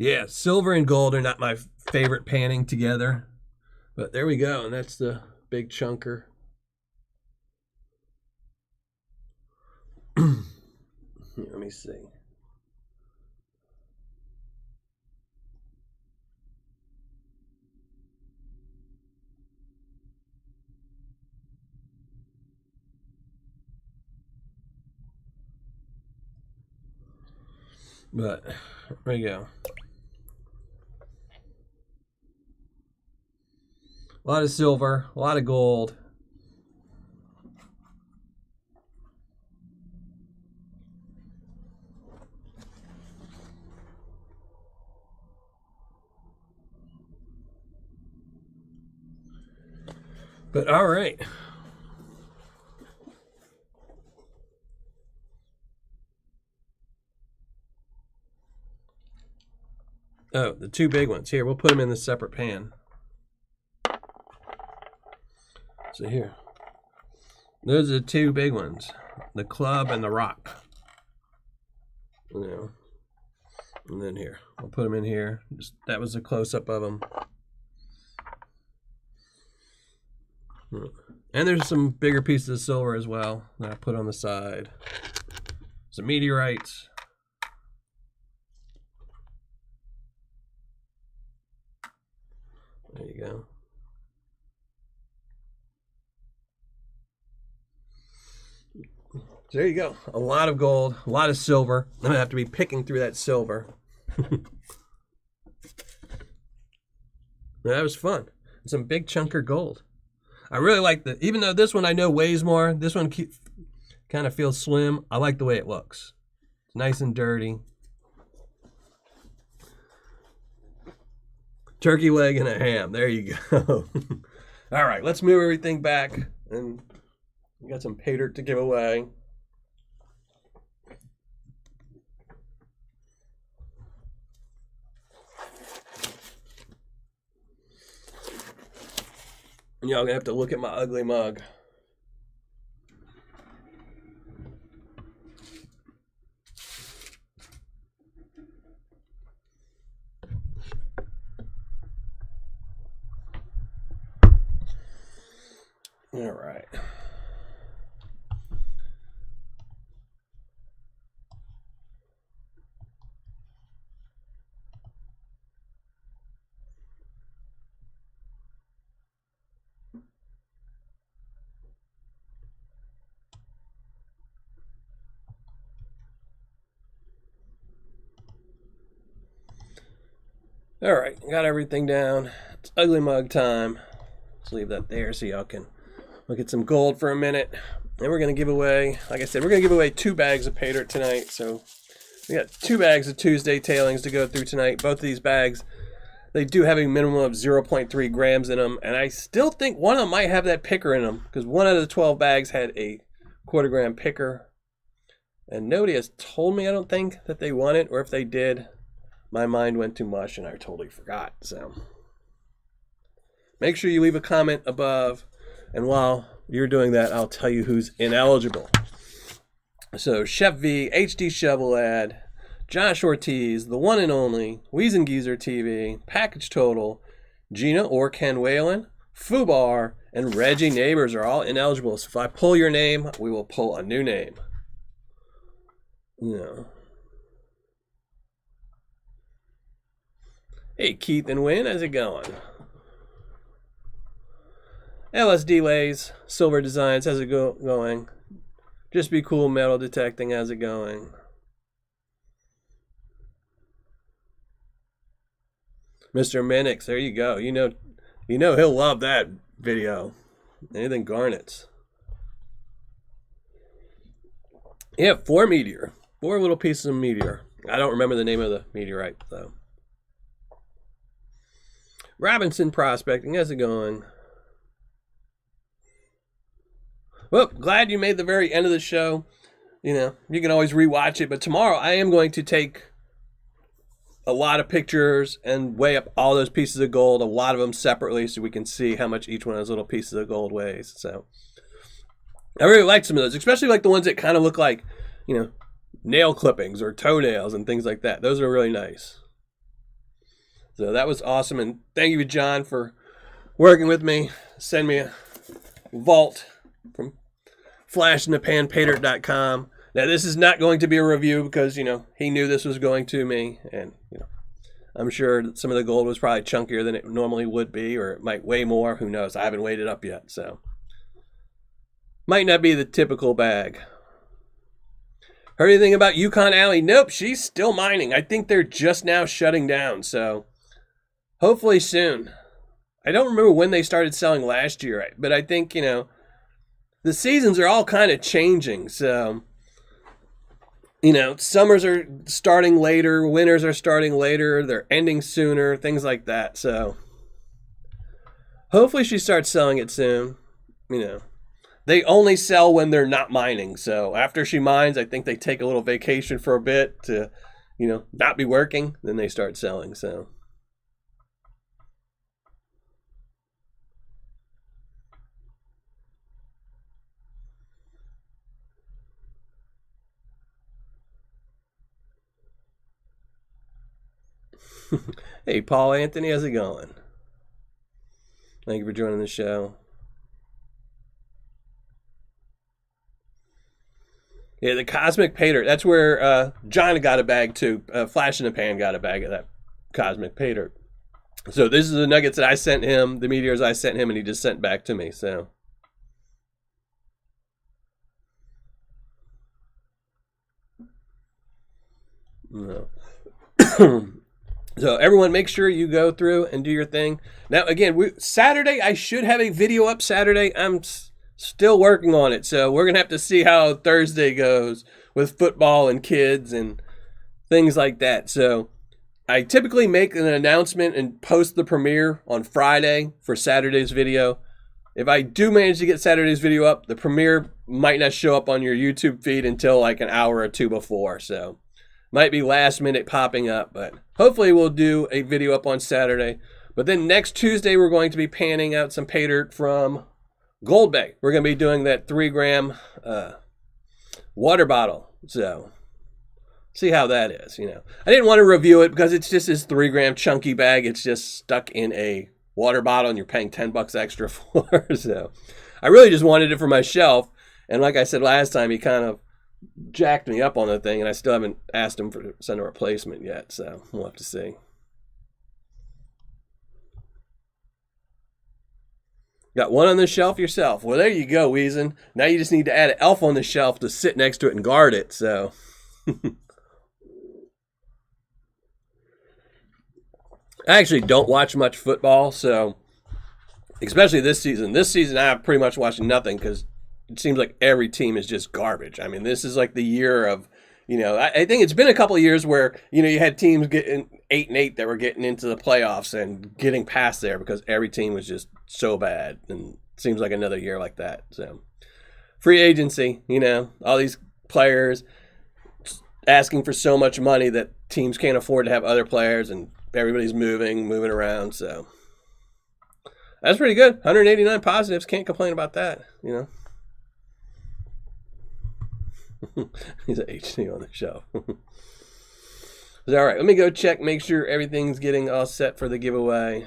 S1: Yeah, silver and gold are not my favorite panning together. But there we go, and that's the big chunker. Here, let me see. But there you go. A lot of silver, a lot of gold. But all right. Oh, the two big ones. Here, we'll put them in the separate pan. So here. Those are the two big ones. The club and the rock. You know. And then here. I'll put them in here. Just, that was a close-up of them. And there's some bigger pieces of silver as well that I put on the side. Some meteorites. There you go. So there you go. A lot of gold, a lot of silver. I'm going to have to be picking through that silver. That was fun. Some big chunker gold. I really like the, even though this one I know weighs more, this one kind of feels slim. I like the way it looks. It's nice and dirty. Turkey leg and a ham. There you go. All right, let's move everything back. And we got some Paydirt to give away. Y'all gonna have to look at my ugly mug. All right. All right, got everything down. It's ugly mug time. Let's leave that there so y'all can look at some gold for a minute. And we're going to give away, like I said, we're going to give away 2 bags of Paydirt tonight. So we got 2 bags of Tuesday tailings to go through tonight. Both of these bags, they do have a minimum of 0.3 grams in them. And I still think one of them might have that picker in them, because one out of the 12 bags had a 1/4 gram picker. And nobody has told me, I don't think, that they won it, or if they did, my mind went too much and I totally forgot. So make sure you leave a comment above, and while you're doing that, I'll tell you who's ineligible. So Chef V, HD Shovel Ad, Josh Ortiz, the one and only, Weezengeezer TV, Package Total, Gina or Ken Whalen, Fubar, and Reggie Neighbors are all ineligible. So if I pull your name, we will pull a new name. Hey, Keith and Wynn, how's it going? LSD Lays, Silver Designs, how's it going? Just Be Cool, Metal Detecting, how's it going? Mr. Minix, there you go. You know he'll love that video. Anything garnets. Yeah, 4 meteor. 4 little pieces of meteor. I don't remember the name of the meteorite, though. Robinson Prospecting, how's it going? Well, glad you made the very end of the show. You know, you can always rewatch it, but tomorrow I am going to take a lot of pictures and weigh up all those pieces of gold, a lot of them separately, so we can see how much each one of those little pieces of gold weighs. So I really like some of those, especially like the ones that kind of look like, you know, nail clippings or toenails and things like that. Those are really nice. So that was awesome, and thank you, John, for working with me. Send me a vault from flashinthepanpaydirt.com. Now, this is not going to be a review because, you know, he knew this was going to me, and, you know, I'm sure that some of the gold was probably chunkier than it normally would be, or it might weigh more. Who knows? I haven't weighed it up yet, so might not be the typical bag. Heard anything about Yukon Alley? Nope, she's still mining. I think they're just now shutting down, so hopefully soon. I don't remember when they started selling last year, but I think, you know, the seasons are all kind of changing. So, you know, summers are starting later, winters are starting later, they're ending sooner, things like that. So hopefully she starts selling it soon. You know, they only sell when they're not mining. So after she mines, I think they take a little vacation for a bit to, you know, not be working. Then they start selling. So hey, Paul Anthony, how's it going? Thank you for joining the show. Yeah, the Cosmic Paydirt. That's where John got a bag too. Flash in the Pan got a bag of that Cosmic Paydirt. So this is the nuggets that I sent him, the meteors I sent him, and he just sent back to me. So no. So everyone, make sure you go through and do your thing. Now, again, Saturday, I should have a video up Saturday. I'm still working on it, so we're going to have to see how Thursday goes with football and kids and things like that. So I typically make an announcement and post the premiere on Friday for Saturday's video. If I do manage to get Saturday's video up, the premiere might not show up on your YouTube feed until like an hour or two before, so might be last minute popping up, but hopefully we'll do a video up on Saturday. But then next Tuesday, we're going to be panning out some Paydirt from Gold Bay. We're going to be doing that 3-gram water bottle. So see how that is, I didn't want to review it because it's just this 3-gram chunky bag. It's just stuck in a water bottle and you're paying $10 extra for. So I really just wanted it for my shelf. And like I said last time, he kind of jacked me up on the thing, and I still haven't asked him to send a replacement yet. So we'll have to see. Got one on the shelf yourself. Well, there you go, Weezin. Now you just need to add an elf on the shelf to sit next to it and guard it. So I actually don't watch much football, so especially this season. This season I've pretty much watched nothing because it seems like every team is just garbage. I mean, this is like the year of, I think it's been a couple of years where, you had teams getting 8-8 that were getting into the playoffs and getting past there because every team was just so bad. And it seems like another year like that. So free agency, all these players asking for so much money that teams can't afford to have other players, and everybody's moving around. So that's pretty good. 189 positives. Can't complain about that, He's an HD on the shelf. All right, let me go check, make sure everything's getting all set for the giveaway.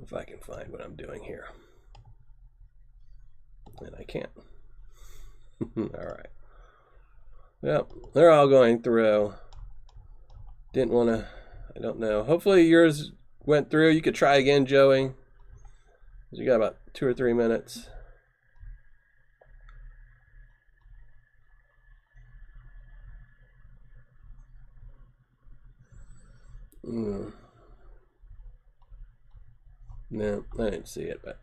S1: If I can find what I'm doing here. And I can't. All right. Yep, they're all going through. Didn't want to, I don't know. Hopefully yours went through. You could try again, Joey. You got about 2 or 3 minutes. No, I didn't see it, but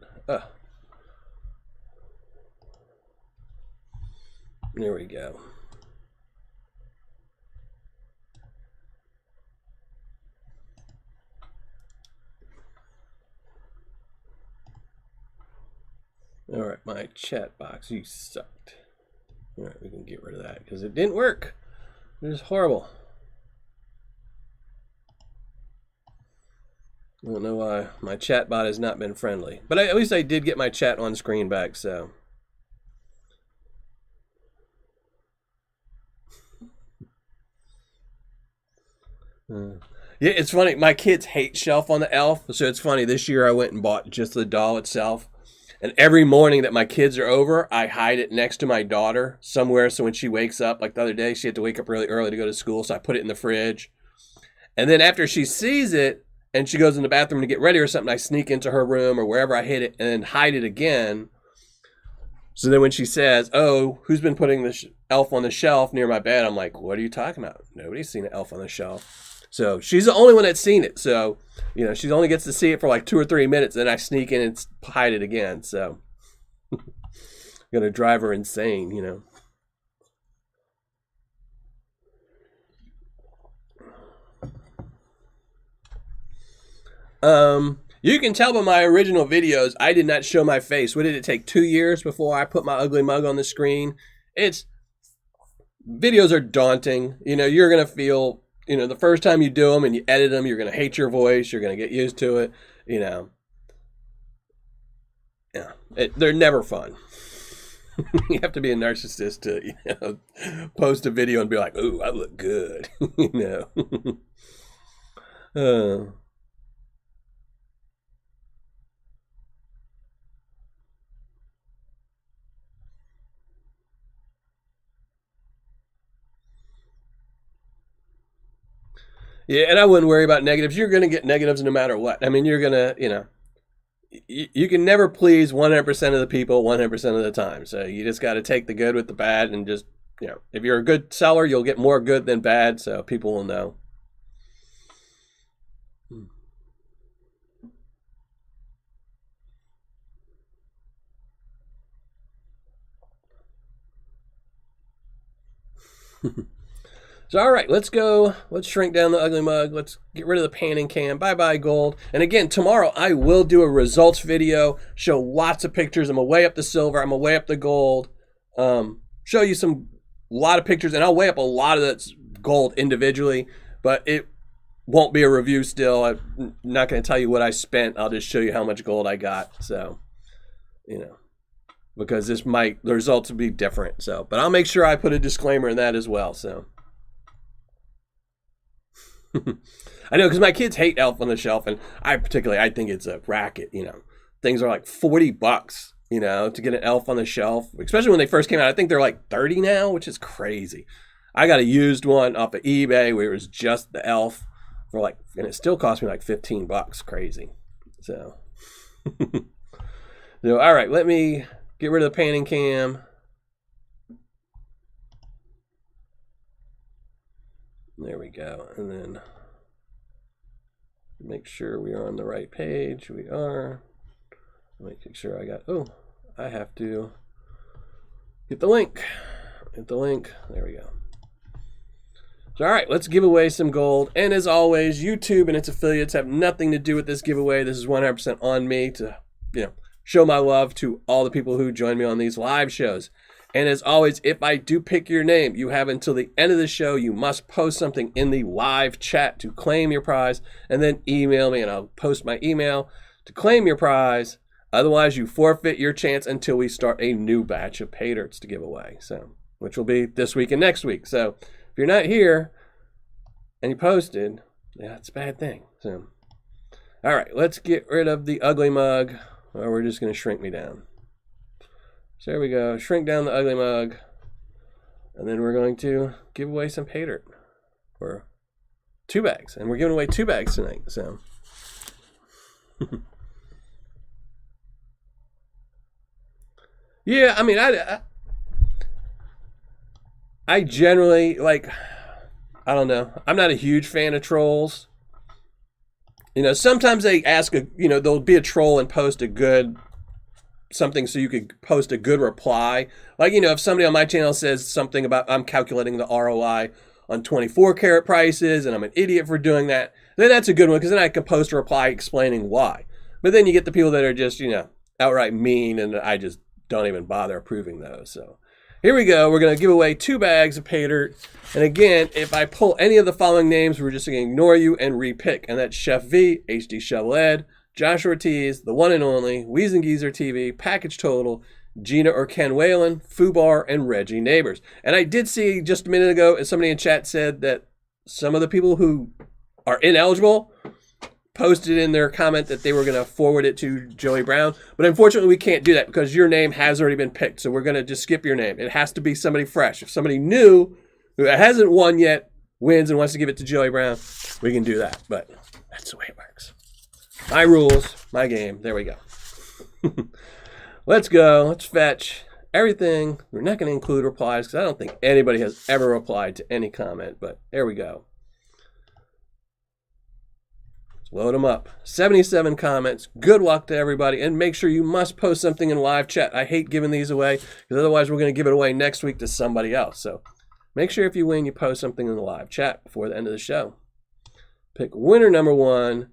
S1: there we go. All right, my chat box, you sucked. All right, we can get rid of that because it didn't work. It was horrible. I don't know why my chat bot has not been friendly, but at least I did get my chat on screen back. So yeah, it's funny. My kids hate shelf on the elf, so it's funny. This year I went and bought just the doll itself, and every morning that my kids are over, I hide it next to my daughter somewhere. So when she wakes up, like the other day, she had to wake up really early to go to school, so I put it in the fridge, and then after she sees it and she goes in the bathroom to get ready or something, I sneak into her room or wherever I hid it and then hide it again. So then when she says, "Oh, who's been putting the elf on the shelf near my bed?" I'm like, "What are you talking about? Nobody's seen an elf on the shelf." So she's the only one that's seen it. So, she only gets to see it for like 2 or 3 minutes. Then I sneak in and hide it again. So going to drive her insane, You can tell by my original videos, I did not show my face. What did it take? 2 years before I put my ugly mug on the screen? Videos are daunting. You're going to feel, the first time you do them and you edit them, you're going to hate your voice. You're going to get used to it. Yeah. They're never fun. You have to be a narcissist to, post a video and be like, "Ooh, I look good." Yeah, and I wouldn't worry about negatives. You're going to get negatives no matter what. I mean, you're going to, you can never please 100% of the people 100% of the time. So you just got to take the good with the bad and just, if you're a good seller, you'll get more good than bad. So people will know. So, all right, let's go. Let's shrink down the ugly mug. Let's get rid of the panning cam. Bye-bye, gold. And again, tomorrow I will do a results video, show lots of pictures. I'm going to weigh up the silver. I'm going to weigh up the gold, show you a lot of pictures, and I'll weigh up a lot of that gold individually. But it won't be a review still. I'm not going to tell you what I spent. I'll just show you how much gold I got. So, you know, because the results will be different. So, but I'll make sure I put a disclaimer in that as well. So, I know, because my kids hate Elf on the Shelf, and I think it's a racket. You know, things are like $40, you know, to get an Elf on the Shelf, especially when they first came out. I think they're like 30 now, which is crazy. I got a used one off of eBay where it was just the Elf for like, and it still cost me like $15. Crazy. So, all right, let me get rid of the panning cam. There we go. And then make sure we are on the right page. We are. Making sure I have to get the link. Hit the link. There we go. So, all right, let's give away some gold. And as always, YouTube and its affiliates have nothing to do with this giveaway. This is 100% on me to, you know, show my love to all the people who join me on these live shows. And as always, if I do pick your name, you have until the end of the show. You must post something in the live chat to claim your prize, and then email me, and I'll post my email to claim your prize. Otherwise, you forfeit your chance until we start a new batch of Paydirts to give away, so, which will be this week and next week. So if you're not here and you posted, yeah, it's a bad thing. So, all right, let's get rid of the ugly mug, or we're just going to shrink me down. So there we go. Shrink down the ugly mug. And then we're going to give away some Paydirt. Or 2 bags. And we're giving away 2 bags tonight. So. Yeah, I mean, I generally, like, I don't know. I'm not a huge fan of trolls. You know, sometimes they ask, there'll be a troll and post a good something so you could post a good reply. Like, you know, if somebody on my channel says something about I'm calculating the ROI on 24 karat prices and I'm an idiot for doing that, then that's a good one, because then I can post a reply explaining why. But then you get the people that are just, you know, outright mean, and I just don't even bother approving those. So here we go. We're going to give away 2 bags of Paydirt. And again, if I pull any of the following names, we're just going to ignore you and repick. And that's Chef V, HD Shovel Ed, Josh Ortiz, the one and only, Weezen Geezer TV, Package Total, Gina or Ken Whalen, Fubar, and Reggie Neighbors. And I did see just a minute ago, somebody in chat said that some of the people who are ineligible posted in their comment that they were going to forward it to Joey Brown. But unfortunately, we can't do that because your name has already been picked. So we're going to just skip your name. It has to be somebody fresh. If somebody new who hasn't won yet wins and wants to give it to Joey Brown, we can do that. But that's the way it works. My rules, my game. There we go. Let's go. Let's fetch everything. We're not going to include replies because I don't think anybody has ever replied to any comment. But there we go. Load them up. 77 comments. Good luck to everybody. And make sure you must post something in live chat. I hate giving these away because otherwise we're going to give it away next week to somebody else. So make sure if you win, you post something in the live chat before the end of the show. Pick winner number 1,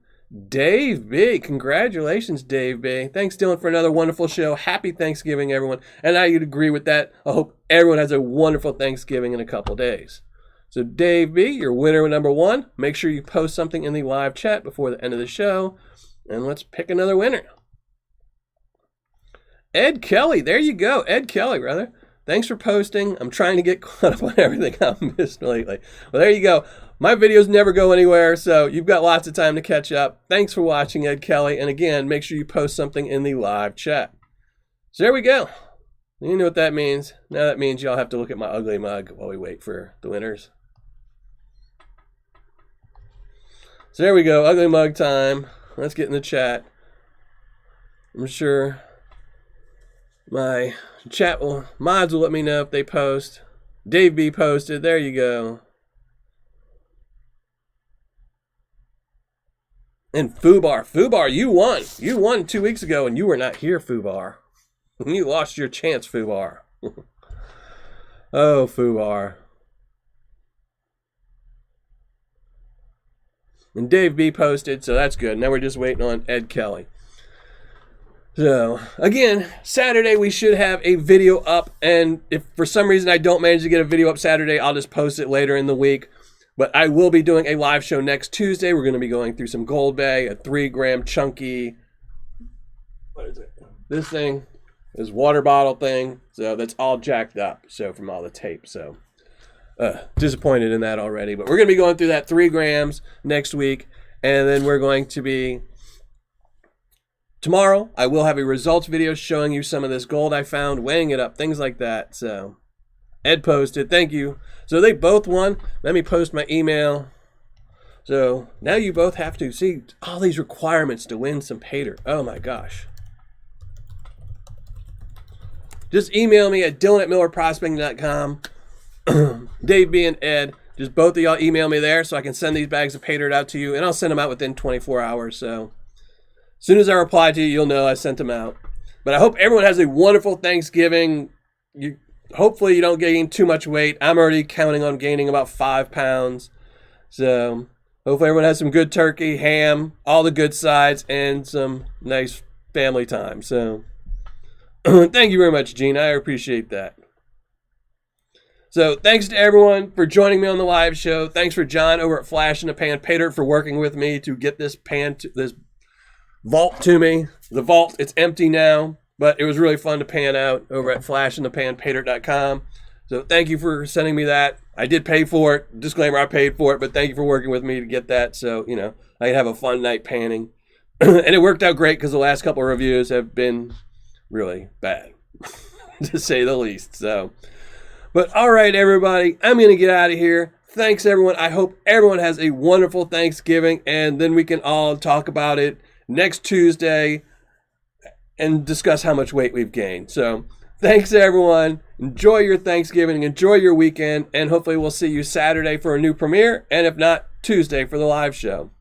S1: Dave B. Congratulations, Dave B. Thanks, Dylan, for another wonderful show. Happy Thanksgiving, everyone. And I agree with that. I hope everyone has a wonderful Thanksgiving in a couple days. So Dave B., your winner number 1. Make sure you post something in the live chat before the end of the show. And let's pick another winner. Ed Kelly. There you go. Ed Kelly, brother. Thanks for posting. I'm trying to get caught up on everything I've missed lately. Well, there you go. My videos never go anywhere, so you've got lots of time to catch up. Thanks for watching, Ed Kelly. And again, make sure you post something in the live chat. So there we go. You know what that means. Now that means y'all have to look at my ugly mug while we wait for the winners. So there we go, ugly mug time. Let's get in the chat. I'm sure my chat mods will let me know if they post. Dave B posted. There you go. And Fubar. Fubar, you won. You won 2 weeks ago, and you were not here, Fubar. You lost your chance, Fubar. Oh, Fubar. And Dave B posted, so that's good. Now we're just waiting on Ed Kelly. So, again, Saturday we should have a video up. And if for some reason I don't manage to get a video up Saturday, I'll just post it later in the week. But I will be doing a live show next Tuesday. We're going to be going through some Gold Bay, a 3-gram chunky, what is it? This thing, this water bottle thing. So that's all jacked up. So from all the tape. So disappointed in that already. But we're going to be going through that 3 grams next week. And then we're going to be, tomorrow, I will have a results video showing you some of this gold I found, weighing it up, things like that. So Ed posted, thank you. So they both won. Let me post my email. So now you both have to see all these requirements to win some Paydirt. Oh my gosh. Just email me at dylan@millerprospecting.com. Dave B and Ed, just both of y'all email me there so I can send these bags of Paydirt out to you, and I'll send them out within 24 hours. So as soon as I reply to you, you'll know I sent them out. But I hope everyone has a wonderful Thanksgiving. Hopefully you don't gain too much weight. I'm already counting on gaining about 5 pounds. So hopefully everyone has some good turkey, ham, all the good sides, and some nice family time. So thank you very much, Gene. I appreciate that. So thanks to everyone for joining me on the live show. Thanks for John over at Flash in the Pan Paydirt for working with me to get this this vault to me. The vault, it's empty now, but it was really fun to pan out over at flashinthepanpaydirt.com. So thank you for sending me that. I did pay for it. Disclaimer, I paid for it, but thank you for working with me to get that. So, you know, I could have a fun night panning. And it worked out great because the last couple of reviews have been really bad, to say the least. So, but all right, everybody, I'm going to get out of here. Thanks, everyone. I hope everyone has a wonderful Thanksgiving, and then we can all talk about it next Tuesday and discuss how much weight we've gained. So thanks, everyone. Enjoy your Thanksgiving. Enjoy your weekend. And hopefully we'll see you Saturday for a new premiere. And if not, Tuesday for the live show.